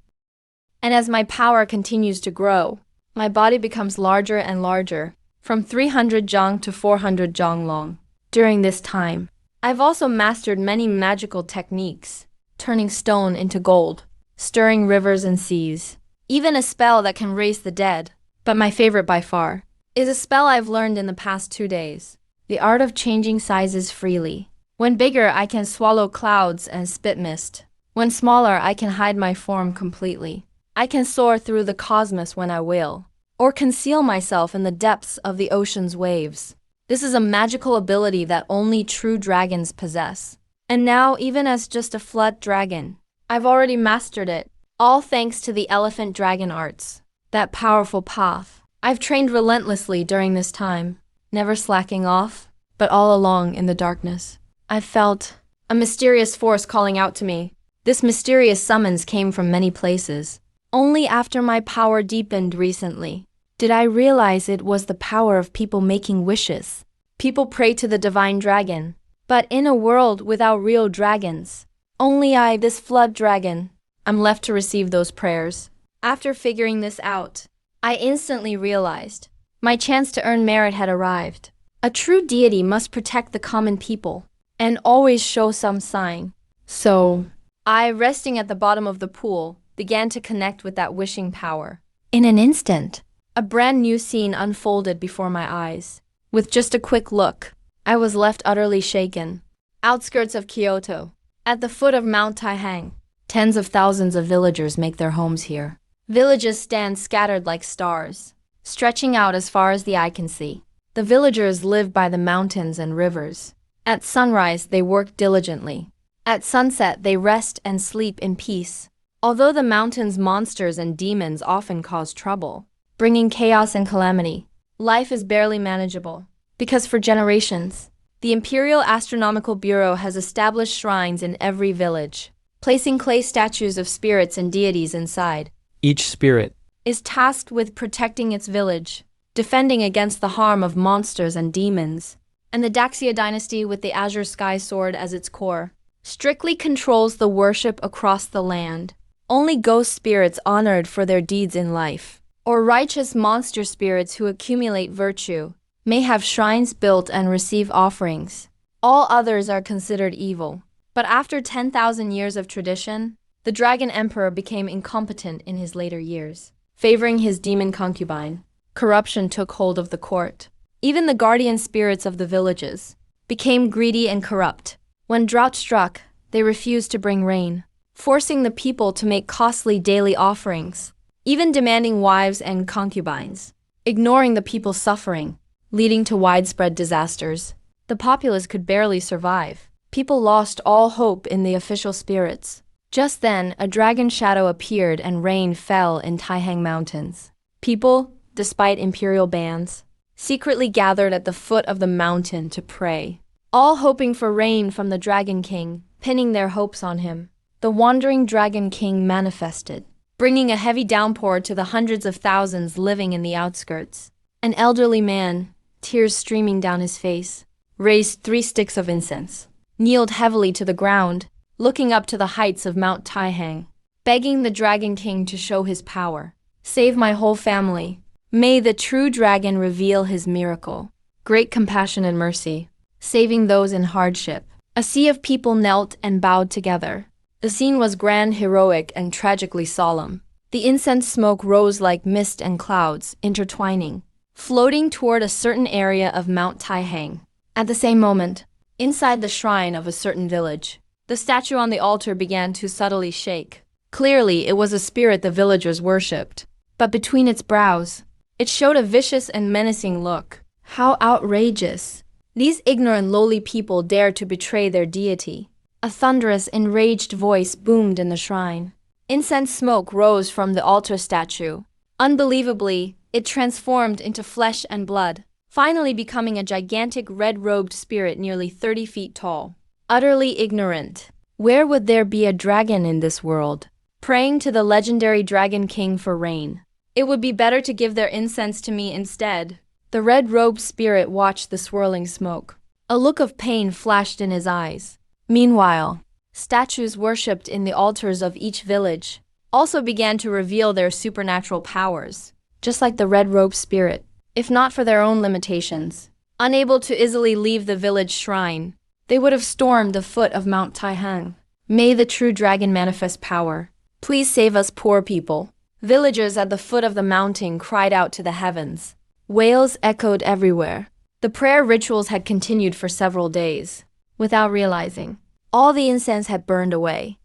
And as my power continues to grow, my body becomes larger and larger, from 300 jong to 400 jong long. During this time, I've also mastered many magical techniques, turning stone into gold, stirring rivers and seas, even a spell that can raise the dead. But my favorite by far is a spell I've learned in the past 2 days, the art of changing sizes freely. When bigger, I can swallow clouds and spit mist. When smaller, I can hide my form completely. I can soar through the cosmos when I will, or conceal myself in the depths of the ocean's waves. This is a magical ability that only true dragons possess. And now, even as just a flood dragon, I've already mastered it, all thanks to the elephant dragon arts, that powerful path. I've trained relentlessly during this time, never slacking off, but all along in the darkness. I felt a mysterious force calling out to me. This mysterious summons came from many places. Only after my power deepened recently did I realize it was the power of people making wishes. People pray to the divine dragon, but in a world without real dragons, only I, this flood dragon, I'm left to receive those prayers. After figuring this out, I instantly realized my chance to earn merit had arrived. A true deity must protect the common people and always show some sign. So, I, resting at the bottom of the pool, began to connect with that wishing power. In an instant, a brand new scene unfolded before my eyes. With just a quick look, I was left utterly shaken. Outskirts of Kyoto, at the foot of Mount Taihang, tens of thousands of villagers make their homes here. Villages stand scattered like stars, stretching out as far as the eye can see. The villagers live by the mountains and rivers. At sunrise, they work diligently. At sunset, they rest and sleep in peace. Although the mountain's monsters and demons often cause trouble, bringing chaos and calamity, life is barely manageable. Because for generations, the Imperial Astronomical Bureau has established shrines in every village, placing clay statues of spirits and deities inside. Each spirit Is tasked with protecting its village, defending against the harm of monsters and demons. And the Daxia dynasty, with the Azure Sky Sword as its core, strictly controls the worship across the land. Only ghost spirits honored for their deeds in life, or righteous monster spirits who accumulate virtue, may have shrines built and receive offerings. All others are considered evil. But after 10,000 years of tradition, the Dragon Emperor became incompetent in his later years. Favoring his demon concubine, corruption took hold of the court. Even the guardian spirits of the villages became greedy and corrupt. When drought struck, they refused to bring rain, forcing the people to make costly daily offerings, even demanding wives and concubines, ignoring the people's suffering, leading to widespread disasters. The populace could barely survive. People lost all hope in the official spirits. Just then, a dragon shadow appeared and rain fell in Taihang Mountains. People, despite imperial bans, secretly gathered at the foot of the mountain to pray, all hoping for rain from the Dragon King, pinning their hopes on him. The wandering Dragon King manifested, bringing a heavy downpour to the hundreds of thousands living in the outskirts. An elderly man, tears streaming down his face, raised 3 sticks of incense, kneeled heavily to the ground, looking up to the heights of Mount Taihang, begging the Dragon King to show his power. Save my whole family. May the true dragon reveal his miracle. Great compassion and mercy, saving those in hardship. A sea of people knelt and bowed together. The scene was grand, heroic, and tragically solemn. The incense smoke rose like mist and clouds, intertwining, floating toward a certain area of Mount Taihang. At the same moment, inside the shrine of a certain village, the statue on the altar began to subtly shake. Clearly, it was a spirit the villagers worshipped. But between its brows, it showed a vicious and menacing look. How outrageous! These ignorant, lowly people dared to betray their deity. A thunderous, enraged voice boomed in the shrine. Incense smoke rose from the altar statue. Unbelievably, it transformed into flesh and blood, finally becoming a gigantic red-robed spirit nearly 30 feet tall. Utterly ignorant. Where would there be a dragon in this world? Praying to the legendary Dragon King for rain. It would be better to give their incense to me instead. The red-robed spirit watched the swirling smoke. A look of pain flashed in his eyes. Meanwhile, statues worshipped in the altars of each village also began to reveal their supernatural powers, just like the red robe spirit, if not for their own limitations. Unable to easily leave the village shrine, they would have stormed the foot of Mount Taihang. May the true dragon manifest power. Please save us poor people. Villagers at the foot of the mountain cried out to the heavens. Wails echoed everywhere. The prayer rituals had continued for several days. Without realizing, all the incense had burned away.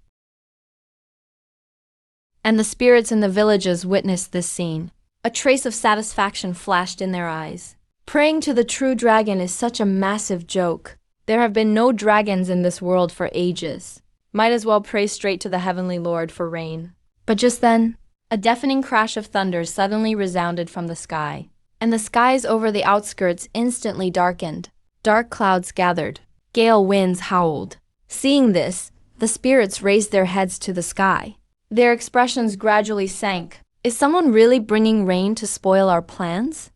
And the spirits in the villages witnessed this scene. A trace of satisfaction flashed in their eyes. Praying to the true dragon is such a massive joke. There have been no dragons in this world for ages. Might as well pray straight to the heavenly Lord for rain. But just then, a deafening crash of thunder suddenly resounded from the sky, and the skies over the outskirts instantly darkened. Dark clouds gathered. Gale winds howled. Seeing this, the spirits raised their heads to the sky. Their expressions gradually sank. Is someone really bringing rain to spoil our plans?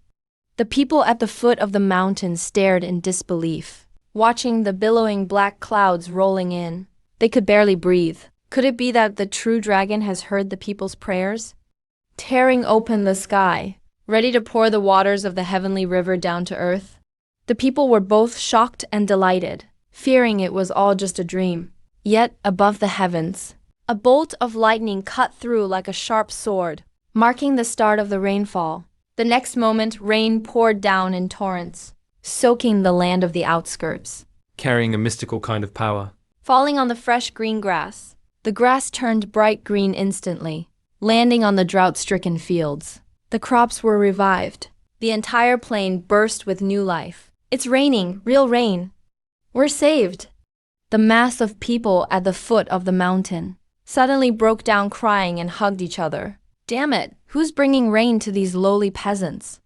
The people at the foot of the mountain stared in disbelief, watching the billowing black clouds rolling in. They could barely breathe. Could it be that the true dragon has heard the people's prayers? Tearing open the sky, ready to pour the waters of the heavenly river down to earth? The people were both shocked and delighted, fearing it was all just a dream. Yet, above the heavens, a bolt of lightning cut through like a sharp sword, marking the start of the rainfall. The next moment, rain poured down in torrents, soaking the land of the outskirts. Carrying a mystical kind of power. Falling on the fresh green grass, the grass turned bright green instantly, landing on the drought-stricken fields. The crops were revived. The entire plain burst with new life. It's raining, real rain. We're saved. The mass of people at the foot of the mountain suddenly broke down crying and hugged each other. Damn it, who's bringing rain to these lowly peasants?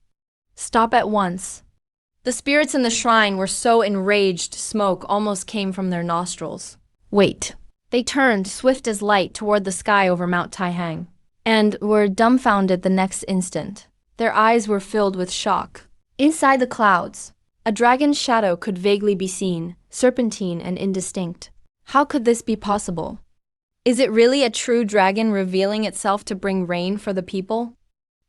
Stop at once. The spirits in the shrine were so enraged smoke almost came from their nostrils. Wait. They turned, swift as light, toward the sky over Mount Taihang, and were dumbfounded the next instant. Their eyes were filled with shock. Inside the clouds, a dragon's shadow could vaguely be seen, serpentine and indistinct. How could this be possible? Is it really a true dragon revealing itself to bring rain for the people?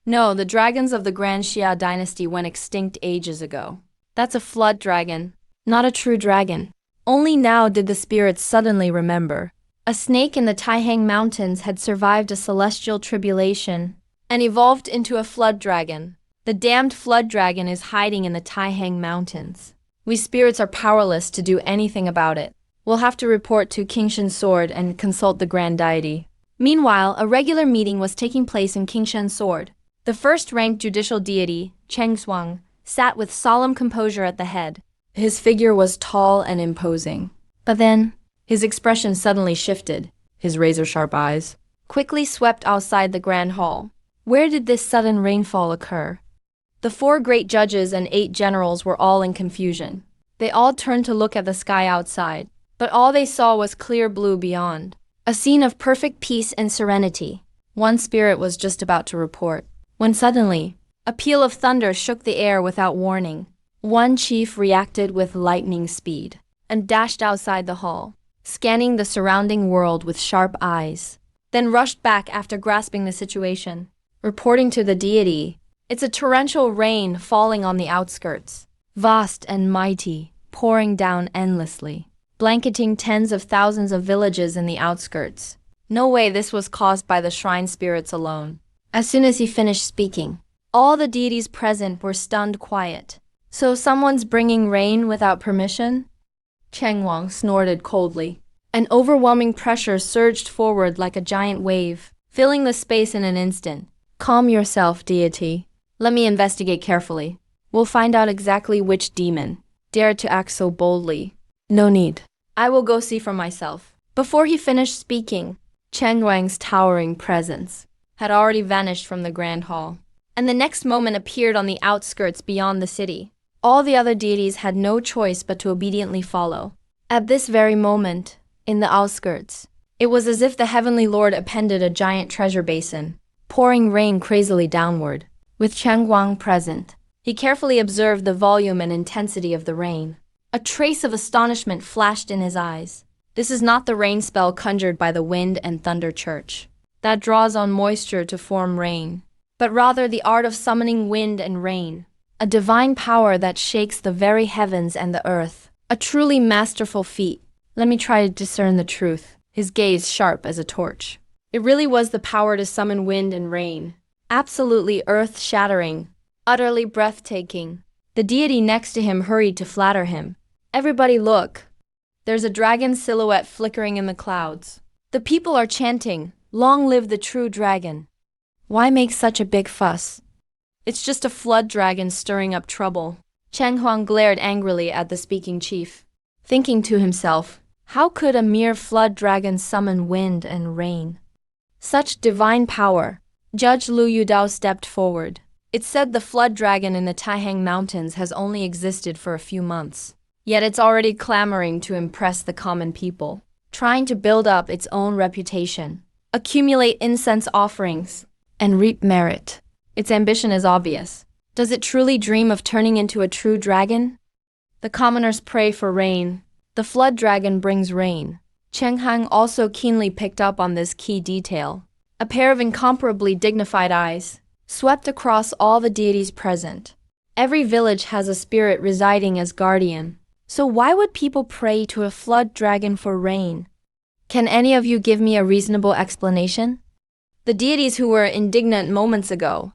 No, the dragons of the Grand Xia dynasty went extinct ages ago. That's a flood dragon, not a true dragon. Only now did the spirits suddenly remember. A snake in the Taihang Mountains had survived a celestial tribulation and evolved into a flood dragon. The damned flood dragon is hiding in the Taihang Mountains. We spirits are powerless to do anything about it. We'll have to report to Kingshan's Sword and consult the grand deity. Meanwhile, a regular meeting was taking place in Kingshan's Sword. The first-ranked judicial deity, Cheng Zhuang, sat with solemn composure at the head. His figure was tall and imposing. But then, his expression suddenly shifted. His razor-sharp eyes quickly swept outside the grand hall. Where did this sudden rainfall occur? The 4 great judges and 8 generals were all in confusion. They all turned to look at the sky outside, but all they saw was clear blue beyond. A scene of perfect peace and serenity. One spirit was just about to report, when suddenly, a peal of thunder shook the air without warning. One chief reacted with lightning speed and dashed outside the hall, scanning the surrounding world with sharp eyes, then rushed back after grasping the situation, reporting to the deity. It's a torrential rain falling on the outskirts, vast and mighty, pouring down endlessly, blanketing tens of thousands of villages in the outskirts. No way this was caused by the shrine spirits alone. As soon as he finished speaking, all the deities present were stunned quiet. So someone's bringing rain without permission? Cheng Wang snorted coldly. An overwhelming pressure surged forward like a giant wave, filling the space in an instant. Calm yourself, deity. Let me investigate carefully. We'll find out exactly which demon dared to act so boldly. No need. I will go see for myself. Before he finished speaking, Cheng Wang's towering presence had already vanished from the grand hall, and the next moment appeared on the outskirts beyond the city. All the other deities had no choice but to obediently follow. At this very moment, in the outskirts, it was as if the heavenly lord appended a giant treasure basin, pouring rain crazily downward. With Cheng Wang present, he carefully observed the volume and intensity of the rain. A trace of astonishment flashed in his eyes. This is not the rain spell conjured by the wind and thunder church. that draws on moisture to form rain, but rather the art of summoning wind and rain, a divine power that shakes the very heavens and the earth. A truly masterful feat. Let me try to discern the truth, his gaze sharp as a torch. It really was the power to summon wind and rain. Absolutely earth-shattering, utterly breathtaking. The deity next to him hurried to flatter him. Everybody look. There's a dragon silhouette flickering in the clouds. The people are chanting, "Long live the true dragon." Why make such a big fuss? It's just a flood dragon stirring up trouble. Cheng Huang glared angrily at the speaking chief, thinking to himself, how could a mere flood dragon summon wind and rain? Such divine power. Judge Lu Yudao stepped forward. It's said the flood dragon in the Taihang Mountains has only existed for a few months. Yet it's already clamoring to impress the common people, trying to build up its own reputation, accumulate incense offerings, and reap merit. Its ambition is obvious. Does it truly dream of turning into a true dragon? The commoners pray for rain. The flood dragon brings rain. Cheng Hang also keenly picked up on this key detail. A pair of incomparably dignified eyes swept across all the deities present. Every village has a spirit residing as guardian. So why would people pray to a flood dragon for rain? Can any of you give me a reasonable explanation? The deities who were indignant moments ago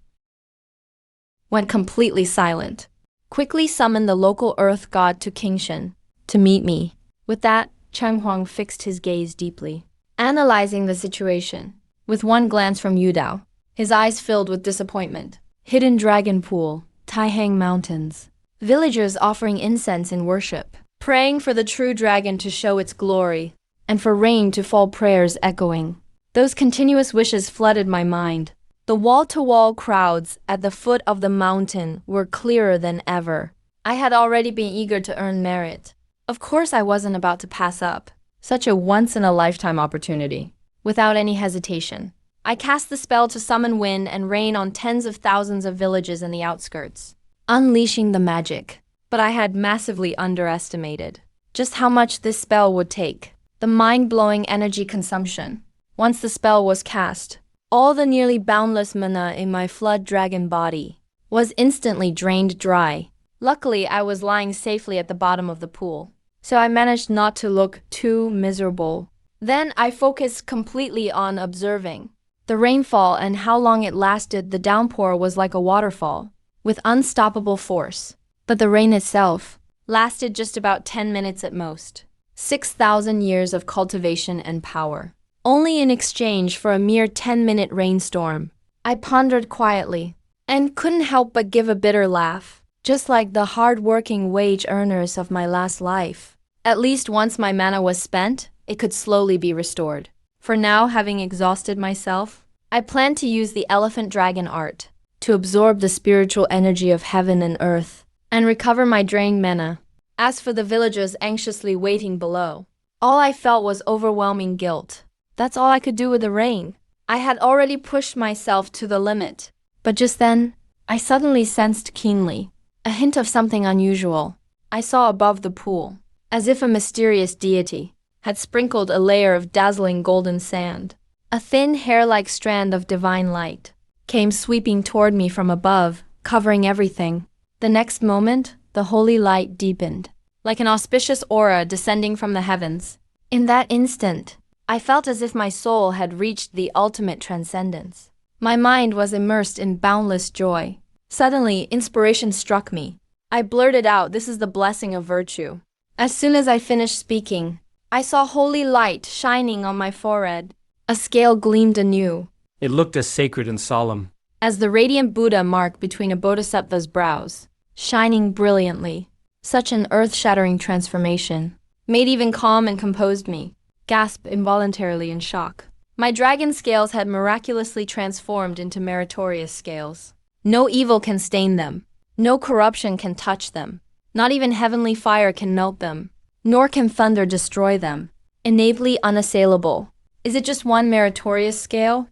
went completely silent. Quickly summoned the local earth god to Kingshan to meet me. With that, Cheng Huang fixed his gaze deeply, analyzing the situation. With one glance from Yudao, his eyes filled with disappointment. Hidden dragon pool, Taihang Mountains. Villagers offering incense in worship, praying for the true dragon to show its glory, and for rain to fall, prayers echoing. Those continuous wishes flooded my mind. The wall-to-wall crowds at the foot of the mountain were clearer than ever. I had already been eager to earn merit. Of course I wasn't about to pass up such a once-in-a-lifetime opportunity. Without any hesitation, I cast the spell to summon wind and rain on tens of thousands of villages in the outskirts, unleashing the magic. But I had massively underestimated just how much this spell would take. The mind-blowing energy consumption. Once the spell was cast, all the nearly boundless mana in my flood dragon body was instantly drained dry. Luckily, I was lying safely at the bottom of the pool, so I managed not to look too miserable. Then I focused completely on observing the rainfall and how long it lasted. The downpour was like a waterfall, with unstoppable force. But the rain itself lasted just about 10 minutes at most. 6,000 years of cultivation and power, only in exchange for a mere 10-minute rainstorm. I pondered quietly, and couldn't help but give a bitter laugh. Just like the hard-working wage earners of my last life. At least once my mana was spent, it could slowly be restored. For now, having exhausted myself, I planned to use the elephant dragon art to absorb the spiritual energy of heaven and earth and recover my drained mana. As for the villagers anxiously waiting below, all I felt was overwhelming guilt. That's all I could do with the rain. I had already pushed myself to the limit. But just then, I suddenly sensed keenly a hint of something unusual. I saw above the pool, as if a mysterious deity had sprinkled a layer of dazzling golden sand. A thin hair-like strand of divine light came sweeping toward me from above, covering everything. The next moment, the holy light deepened, like an auspicious aura descending from the heavens. In that instant, I felt as if my soul had reached the ultimate transcendence. My mind was immersed in boundless joy. Suddenly, inspiration struck me. I blurted out, "This is the blessing of virtue." As soon as I finished speaking, I saw holy light shining on my forehead. A scale gleamed anew, It looked as sacred and solemn. as the radiant Buddha marked between a bodhisattva's brows, shining brilliantly. Such an earth-shattering transformation made even calm and composed me gasp involuntarily in shock. My dragon scales had miraculously transformed into meritorious scales. No evil can stain them. No corruption can touch them. Not even heavenly fire can melt them. Nor can thunder destroy them. Innately unassailable. Is it just one meritorious scale?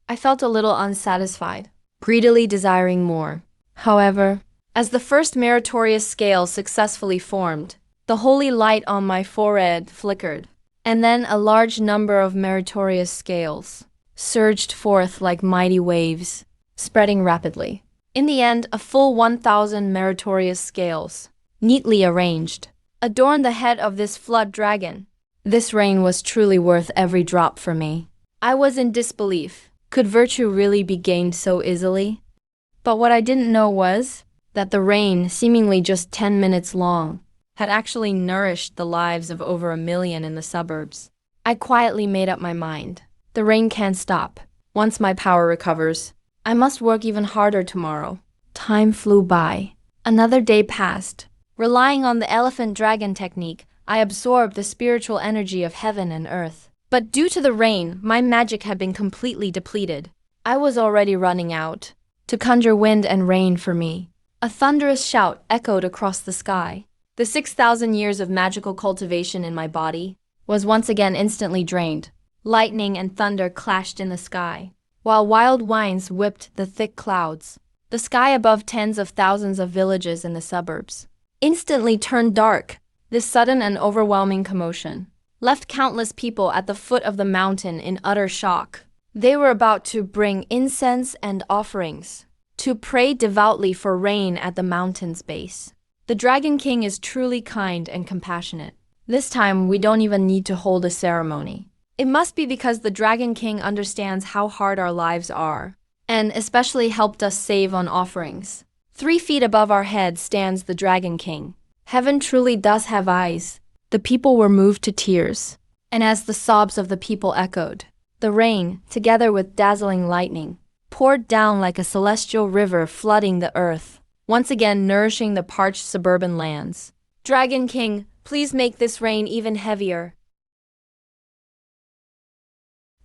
I felt a little unsatisfied, greedily desiring more. However, as the first meritorious scale successfully formed, the holy light on my forehead flickered, and then a large number of meritorious scales surged forth like mighty waves, spreading rapidly. In the end, a full 1,000 meritorious scales, neatly arranged, adorned the head of this flood dragon. This rain was truly worth every drop for me. I was in disbelief. Could virtue really be gained so easily? But what I didn't know was that the rain, seemingly just 10 minutes long, had actually nourished the lives of over 1 million in the suburbs. I quietly made up my mind. The rain can't stop. Once my power recovers, I must work even harder tomorrow. Time flew by. Another day passed. Relying on the elephant dragon technique, I absorbed the spiritual energy of heaven and earth. But due to the rain, my magic had been completely depleted. I was already running out. To conjure wind and rain for me. A thunderous shout echoed across the sky. The 6,000 years of magical cultivation in my body was once again instantly drained. Lightning and thunder clashed in the sky, while wild winds whipped the thick clouds. The sky above tens of thousands of villages in the suburbs instantly turned dark. This sudden and overwhelming commotion left countless people at the foot of the mountain in utter shock. They were about to bring incense and offerings, to pray devoutly for rain at the mountain's base. The Dragon King is truly kind and compassionate. This time, we don't even need to hold a ceremony. It must be because the Dragon King understands how hard our lives are, and especially helped us save on offerings. 3 feet above our heads stands the Dragon King. Heaven truly does have eyes. The people were moved to tears, and as the sobs of the people echoed, the rain, together with dazzling lightning, poured down like a celestial river flooding the earth, once again nourishing the parched suburban lands. Dragon King, please make this rain even heavier.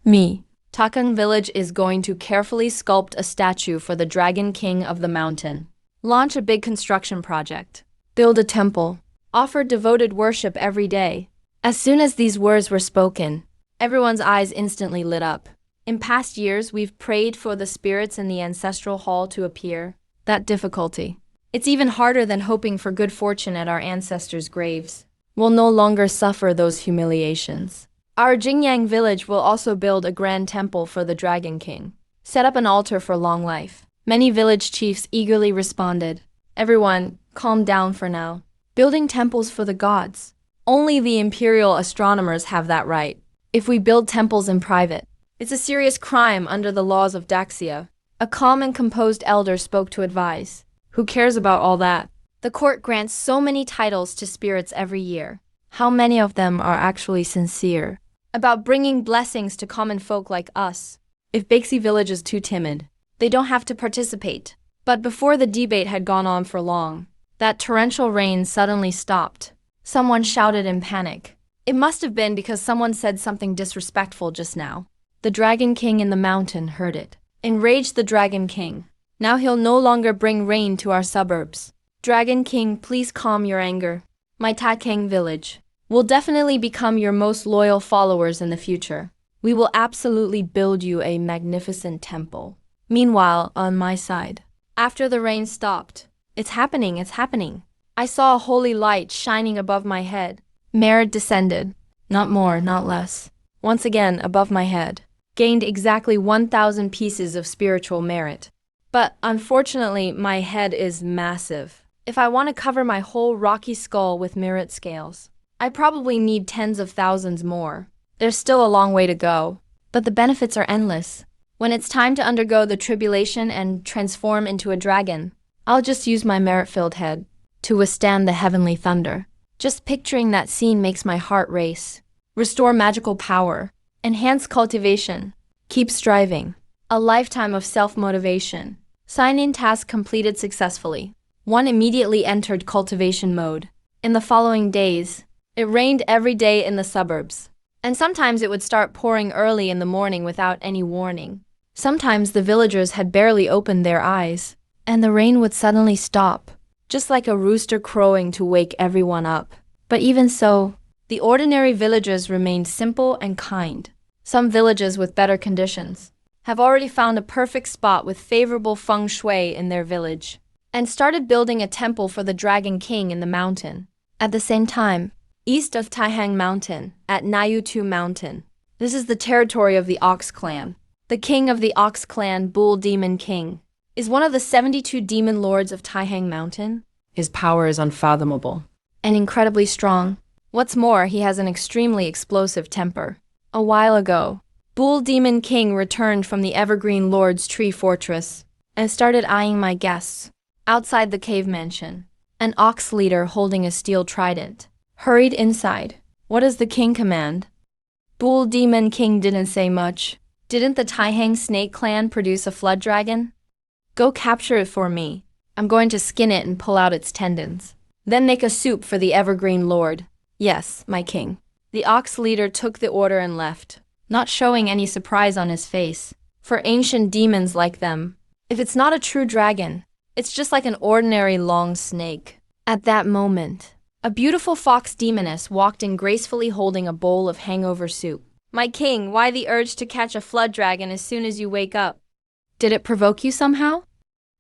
Me. Takang Village is going to carefully sculpt a statue for the Dragon King of the mountain. Launch a big construction project. Build a temple. Offer devoted worship every day. As soon as these words were spoken, everyone's eyes instantly lit up. In past years, we've prayed for the spirits in the ancestral hall to appear. That difficulty. It's even harder than hoping for good fortune at our ancestors' graves. We'll no longer suffer those humiliations. Our Jingyang village will also build a grand temple for the Dragon King. Set up an altar for long life. Many village chiefs eagerly responded. Everyone, calm down for now. Building temples for the gods. Only the imperial astronomers have that right. If we build temples in private, it's a serious crime under the laws of Daxia. A calm and composed elder spoke to advise. Who cares about all that? The court grants so many titles to spirits every year. How many of them are actually sincere about bringing blessings to common folk like us? If Baxi village is too timid, they don't have to participate. But before the debate had gone on for long, that torrential rain suddenly stopped. Someone shouted in panic. It must have been because someone said something disrespectful just now. The Dragon King in the mountain heard it. Enraged the Dragon King. Now he'll no longer bring rain to our suburbs. Dragon King, please calm your anger. My Takang village will definitely become your most loyal followers in the future. We will absolutely build you a magnificent temple. Meanwhile, on my side, after the rain stopped, it's happening. I saw a holy light shining above my head. Merit descended. Not more, not less. Once again, above my head. Gained exactly 1,000 pieces of spiritual merit. But unfortunately, my head is massive. If I want to cover my whole rocky skull with merit scales, I probably need tens of thousands more. There's still a long way to go, but the benefits are endless. When it's time to undergo the tribulation and transform into a dragon, I'll just use my merit-filled head to withstand the heavenly thunder. Just picturing that scene makes my heart race. Restore magical power. Enhance cultivation. Keep striving. A lifetime of self-motivation. Sign-in task completed successfully. One immediately entered cultivation mode. In the following days, it rained every day in the suburbs. And sometimes it would start pouring early in the morning without any warning. Sometimes the villagers had barely opened their eyes, and the rain would suddenly stop, just like a rooster crowing to wake everyone up. But even so, the ordinary villagers remained simple and kind. Some villages with better conditions have already found a perfect spot with favorable feng shui in their village, and started building a temple for the Dragon King in the mountain. At the same time, east of Taihang Mountain, at Nayutu Mountain, this is the territory of the Ox clan. The king of the Ox clan, Bull Demon King, is one of the 72 demon lords of Taihang Mountain, His power is unfathomable. and incredibly strong. What's more, he has an extremely explosive temper. A while ago, Bull Demon King returned from the Evergreen Lord's tree fortress and started eyeing my guests outside the cave mansion. An ox leader holding a steel trident hurried inside. What does the king command? Bull Demon King didn't say much. Didn't the Taihang snake clan produce a flood dragon? Go capture it for me. I'm going to skin it and pull out its tendons. Then make a soup for the Evergreen Lord. Yes, my king. The ox leader took the order and left, not showing any surprise on his face. For ancient demons like them, if it's not a true dragon, it's just like an ordinary long snake. At that moment, a beautiful fox demoness walked in gracefully holding a bowl of hangover soup. My king, why the urge to catch a flood dragon as soon as you wake up? Did it provoke you somehow?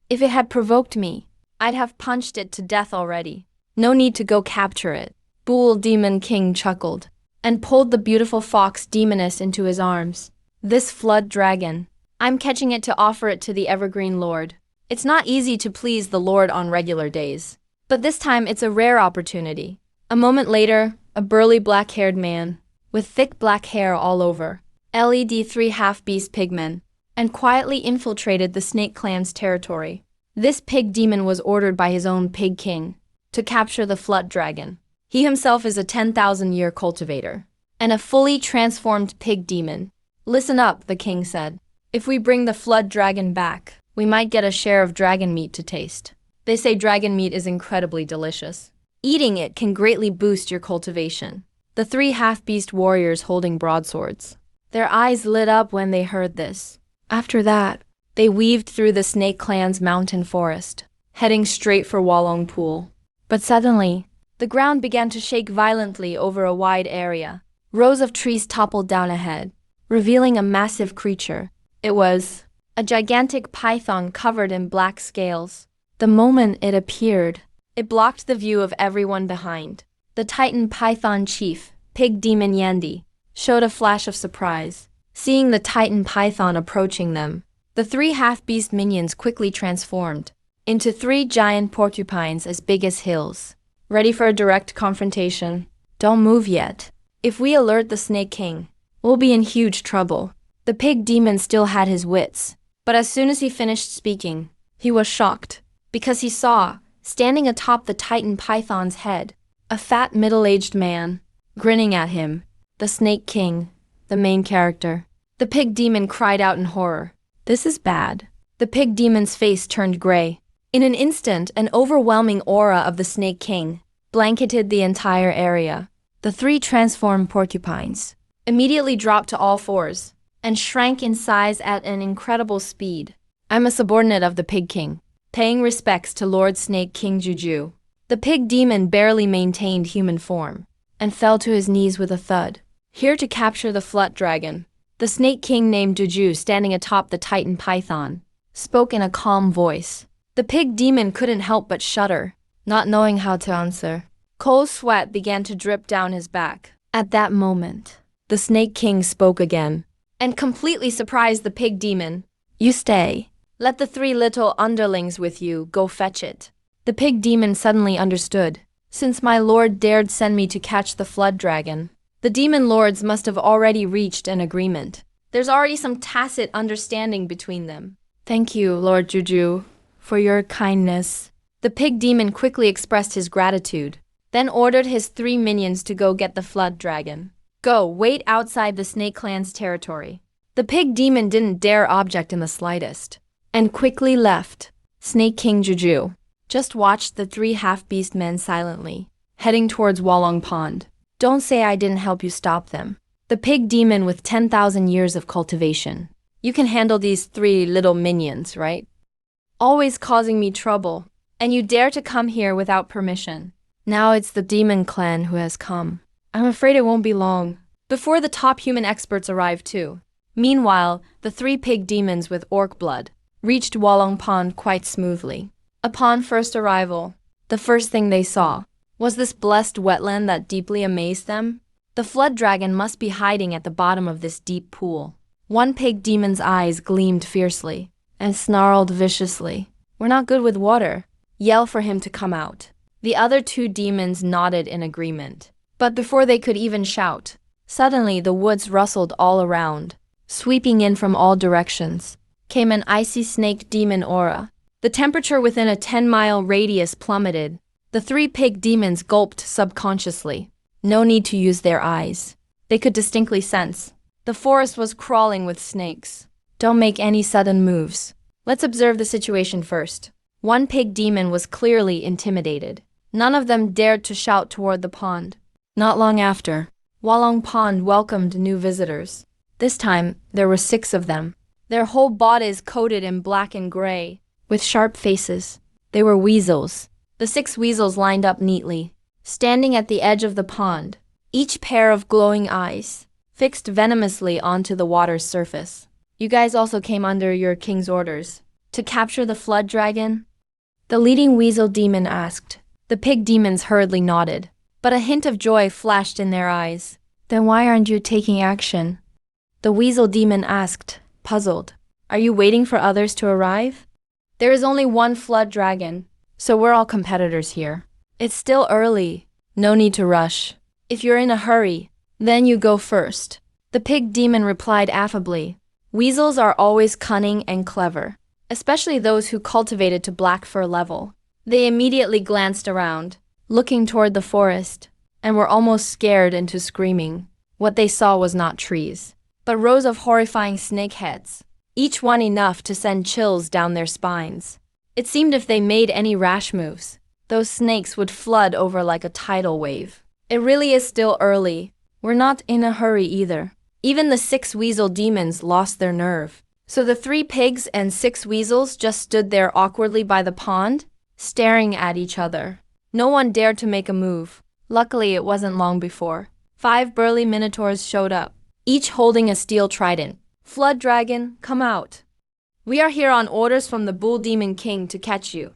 If it had provoked me, I'd have punched it to death already. No need to go capture it. Bull Demon King chuckled and pulled the beautiful fox demoness into his arms. This flood dragon, I'm catching it to offer it to the Evergreen Lord. It's not easy to please the Lord on regular days, but this time it's a rare opportunity. A moment later, a burly black-haired man, with thick black hair all over, LED 3 half-beast pigmen, and quietly infiltrated the Snake Clan's territory. This pig demon was ordered by his own pig king to capture the flood dragon. He himself is a 10,000-year cultivator and a fully transformed pig demon. Listen up, the king said. If we bring the flood dragon back, we might get a share of dragon meat to taste. They say dragon meat is incredibly delicious. Eating it can greatly boost your cultivation. The 3 half-beast warriors holding broadswords. Their eyes lit up when they heard this. After that, they weaved through the Snake Clan's mountain forest, heading straight for Walong Pool. But suddenly, the ground began to shake violently over a wide area. Rows of trees toppled down ahead, revealing a massive creature. It was a gigantic python covered in black scales. The moment it appeared, it blocked the view of everyone behind. The Titan Python chief, Pig Demon Yandy, showed a flash of surprise. Seeing the Titan Python approaching them, the 3 half-beast minions quickly transformed into 3 giant porcupines as big as hills, ready for a direct confrontation. Don't move yet. If we alert the Snake King, we'll be in huge trouble. The pig demon still had his wits, but as soon as he finished speaking, he was shocked, because he saw, standing atop the Titan Python's head, a fat middle-aged man, grinning at him, the Snake King, the main character. The pig demon cried out in horror. This is bad. The pig demon's face turned gray. In an instant, an overwhelming aura of the Snake King blanketed the entire area. The 3 transformed porcupines immediately dropped to all fours and shrank in size at an incredible speed. I'm a subordinate of the Pig King, paying respects to Lord Snake King Juju. The pig demon barely maintained human form and fell to his knees with a thud. Here to capture the flood dragon, the Snake King named Juju, standing atop the Titan Python, spoke in a calm voice. The pig demon couldn't help but shudder, not knowing how to answer. Cold sweat began to drip down his back. At that moment, the Snake King spoke again, and completely surprised the pig demon. You stay. Let the 3 little underlings with you go fetch it. The pig demon suddenly understood. Since my lord dared send me to catch the flood dragon, the demon lords must have already reached an agreement. There's already some tacit understanding between them. Thank you, Lord Juju, for your kindness. The pig demon quickly expressed his gratitude, then ordered his 3 minions to go get the flood dragon. Go, wait outside the Snake Clan's territory. The pig demon didn't dare object in the slightest, and quickly left. Snake King Juju just watched the 3 half-beast men silently, heading towards Walong Pond. Don't say I didn't help you stop them. The pig demon with 10,000 years of cultivation. You can handle these 3 little minions, right? Always causing me trouble, and you dare to come here without permission. Now it's the demon clan who has come. I'm afraid it won't be long before the top human experts arrive too. Meanwhile, the 3 pig demons with orc blood reached Walong Pond quite smoothly. Upon first arrival, the first thing they saw was this blessed wetland that deeply amazed them. The flood dragon must be hiding at the bottom of this deep pool. One pig demon's eyes gleamed fiercely and snarled viciously. We're not good with water. Yell for him to come out. The other two demons nodded in agreement. But before they could even shout, suddenly the woods rustled all around. Sweeping in from all directions came an icy snake demon aura. The temperature within a 10-mile radius plummeted. The three pig demons gulped subconsciously. No need to use their eyes. They could distinctly sense. The forest was crawling with snakes. Don't make any sudden moves. Let's observe the situation first. One pig demon was clearly intimidated. None of them dared to shout toward the pond. Not long after, Walong Pond welcomed new visitors. This time, there were 6 of them. Their whole bodies coated in black and gray, with sharp faces. They were weasels. The 6 weasels lined up neatly, standing at the edge of the pond, each pair of glowing eyes fixed venomously onto the water's surface. You guys also came under your king's orders to capture the flood dragon? The leading weasel demon asked. The pig demons hurriedly nodded, but a hint of joy flashed in their eyes. Then why aren't you taking action? The weasel demon asked, puzzled. Are you waiting for others to arrive? There is only one flood dragon, so we're all competitors here. It's still early. No need to rush. If you're in a hurry, then you go first. The pig demon replied affably. Weasels are always cunning and clever, especially those who cultivated to black fur level. They immediately glanced around, looking toward the forest, and were almost scared into screaming. What they saw was not trees, but rows of horrifying snake heads, each one enough to send chills down their spines. It seemed if they made any rash moves, those snakes would flood over like a tidal wave. It really is still early. We're not in a hurry either. Even the 6 weasel demons lost their nerve. So the 3 pigs and 6 weasels just stood there awkwardly by the pond, staring at each other. No one dared to make a move. Luckily, it wasn't long before 5 burly minotaurs showed up, each holding a steel trident. Flood dragon, come out. We are here on orders from the bull demon king to catch you.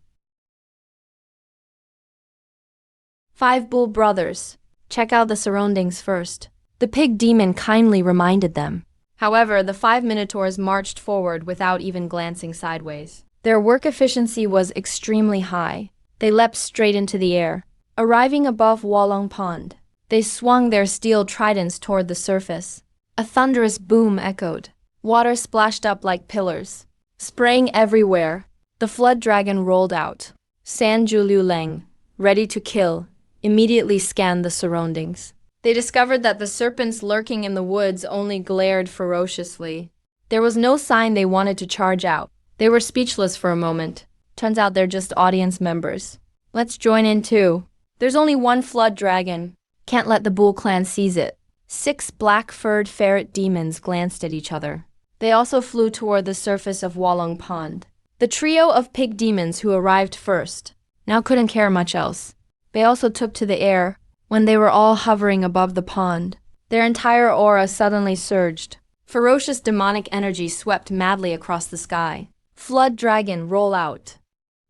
5 bull brothers, check out the surroundings first. The pig demon kindly reminded them. However, the 5 minotaurs marched forward without even glancing sideways. Their work efficiency was extremely high. They leapt straight into the air. Arriving above Walong Pond, they swung their steel tridents toward the surface. A thunderous boom echoed. Water splashed up like pillars, spraying everywhere. The flood dragon rolled out. San Liu Leng, ready to kill, immediately scanned the surroundings. They discovered that the serpents lurking in the woods only glared ferociously. There was no sign they wanted to charge out. They were speechless for a moment. Turns out they're just audience members. Let's join in too. There's only one flood dragon. Can't let the bull clan seize it. 6 black-furred ferret demons glanced at each other. They also flew toward the surface of Walong Pond. The trio of pig demons who arrived first now couldn't care much else. They also took to the air. When they were all hovering above the pond, their entire aura suddenly surged. Ferocious demonic energy swept madly across the sky. Flood dragon, roll out.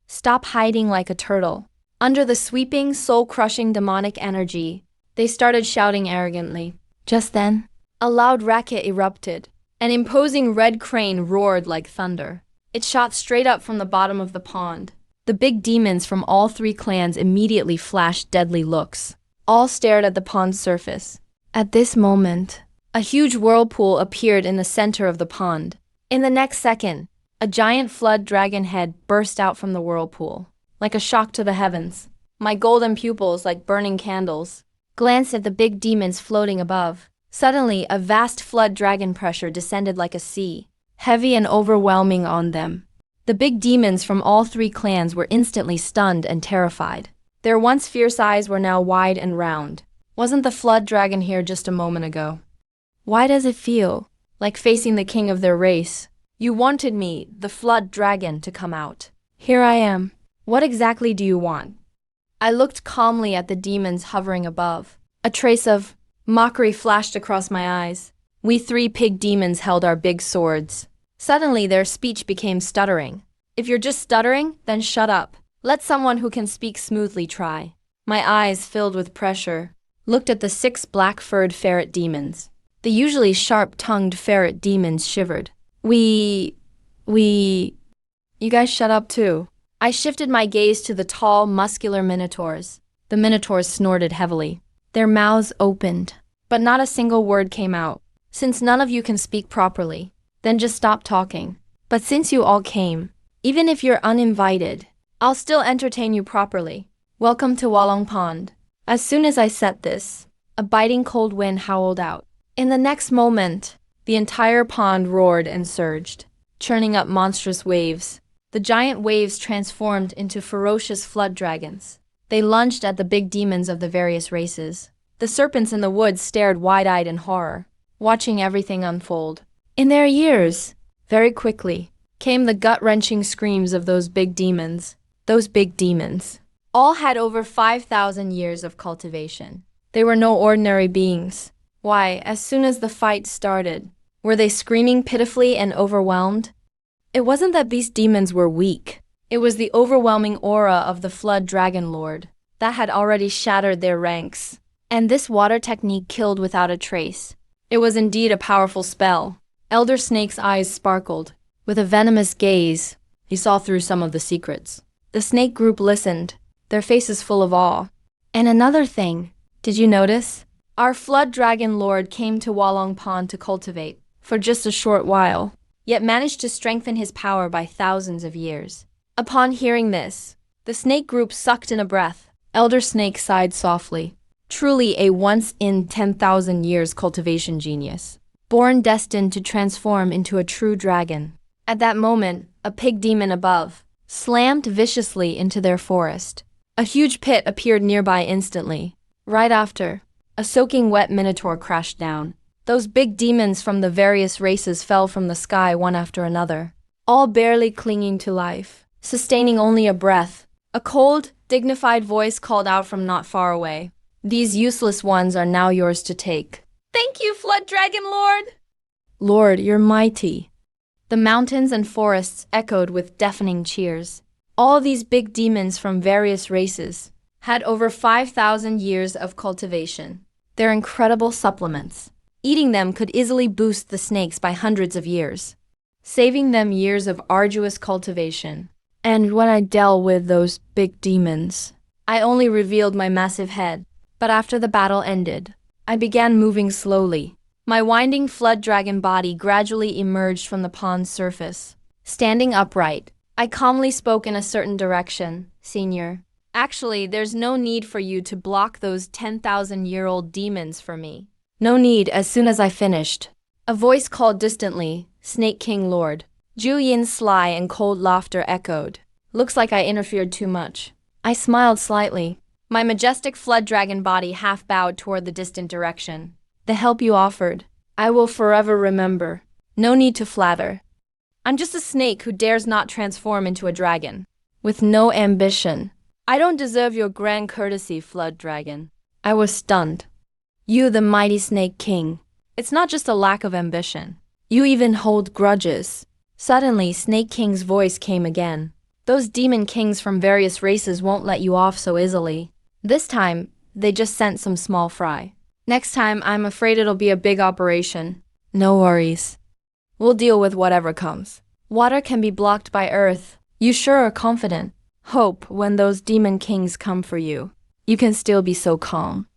Stop hiding like a turtle. Under the sweeping, soul-crushing demonic energy, they started shouting arrogantly. Just then, a loud racket erupted. An imposing red crane roared like thunder. It shot straight up from the bottom of the pond. The big demons from all 3 clans immediately flashed deadly looks. All stared at the pond's surface. At this moment, a huge whirlpool appeared in the center of the pond. In the next second, a giant flood dragon head burst out from the whirlpool, like a shock to the heavens. My golden pupils, like burning candles, glanced at the big demons floating above. Suddenly, a vast flood dragon pressure descended like a sea, heavy and overwhelming on them. The big demons from all 3 clans were instantly stunned and terrified. Their once fierce eyes were now wide and round. Wasn't the flood dragon here just a moment ago? Why does it feel like facing the king of their race? You wanted me, the flood dragon, to come out. Here I am. What exactly do you want? I looked calmly at the demons hovering above. A trace of mockery flashed across my eyes. We 3 pig demons held our big swords. Suddenly, their speech became stuttering. If you're just stuttering, then shut up. Let someone who can speak smoothly try. My eyes, filled with pressure, looked at the 6 black-furred ferret demons. The usually sharp-tongued ferret demons shivered. We... You guys shut up too. I shifted my gaze to the tall, muscular minotaurs. The minotaurs snorted heavily. Their mouths opened, but not a single word came out. Since none of you can speak properly, then just stop talking. But since you all came, even if you're uninvited, I'll still entertain you properly. Welcome to Walong Pond. As soon as I said this, a biting cold wind howled out. In the next moment, the entire pond roared and surged, churning up monstrous waves. The giant waves transformed into ferocious flood dragons. They lunged at the big demons of the various races. The serpents in the woods stared wide-eyed in horror, watching everything unfold. In their ears, very quickly, came the gut-wrenching screams of those big demons. Those big demons. All had over 5,000 years of cultivation. They were no ordinary beings. Why, as soon as the fight started, were they screaming pitifully and overwhelmed? It wasn't that these demons were weak. It was the overwhelming aura of the Flood Dragon Lord that had already shattered their ranks. And this water technique killed without a trace. It was indeed a powerful spell. Elder Snake's eyes sparkled. With a venomous gaze, he saw through some of the secrets. The snake group listened, their faces full of awe. And another thing, did you notice? Our Flood Dragon Lord came to Walong Pond to cultivate, for just a short while, yet managed to strengthen his power by thousands of years. Upon hearing this, the snake group sucked in a breath. Elder Snake sighed softly. Truly a once-in-10,000 years cultivation genius, born destined to transform into a true dragon. At that moment, a pig demon above slammed viciously into their forest. A huge pit appeared nearby instantly. Right after, a soaking wet minotaur crashed down. Those big demons from the various races fell from the sky one after another, all barely clinging to life, sustaining only a breath. A cold, dignified voice called out from not far away. These useless ones are now yours to take. Thank you, Flood Dragon Lord! Lord, you're mighty. The mountains and forests echoed with deafening cheers. All these big demons from various races had over 5,000 years of cultivation. They're incredible supplements. Eating them could easily boost the snakes by hundreds of years, saving them years of arduous cultivation. And when I dealt with those big demons, I only revealed my massive head. But after the battle ended, I began moving slowly. My winding flood dragon body gradually emerged from the pond's surface. Standing upright, I calmly spoke in a certain direction. Senior, actually, there's no need for you to block those 10,000-year-old demons for me. No need. As soon as I finished, a voice called distantly, Snake King Lord. Ju Yin's sly and cold laughter echoed. Looks like I interfered too much. I smiled slightly. My majestic flood dragon body half bowed toward the distant direction. The help you offered, I will forever remember. No need to flatter. I'm just a snake who dares not transform into a dragon. With no ambition. I don't deserve your grand courtesy, Flood Dragon. I was stunned. You, the mighty Snake King. It's not just a lack of ambition. You even hold grudges. Suddenly, Snake King's voice came again. Those demon kings from various races won't let you off so easily. This time, they just sent some small fry. Next time, I'm afraid it'll be a big operation. No worries. We'll deal with whatever comes. Water can be blocked by earth. You sure are confident. Hope when those demon kings come for you, you can still be so calm.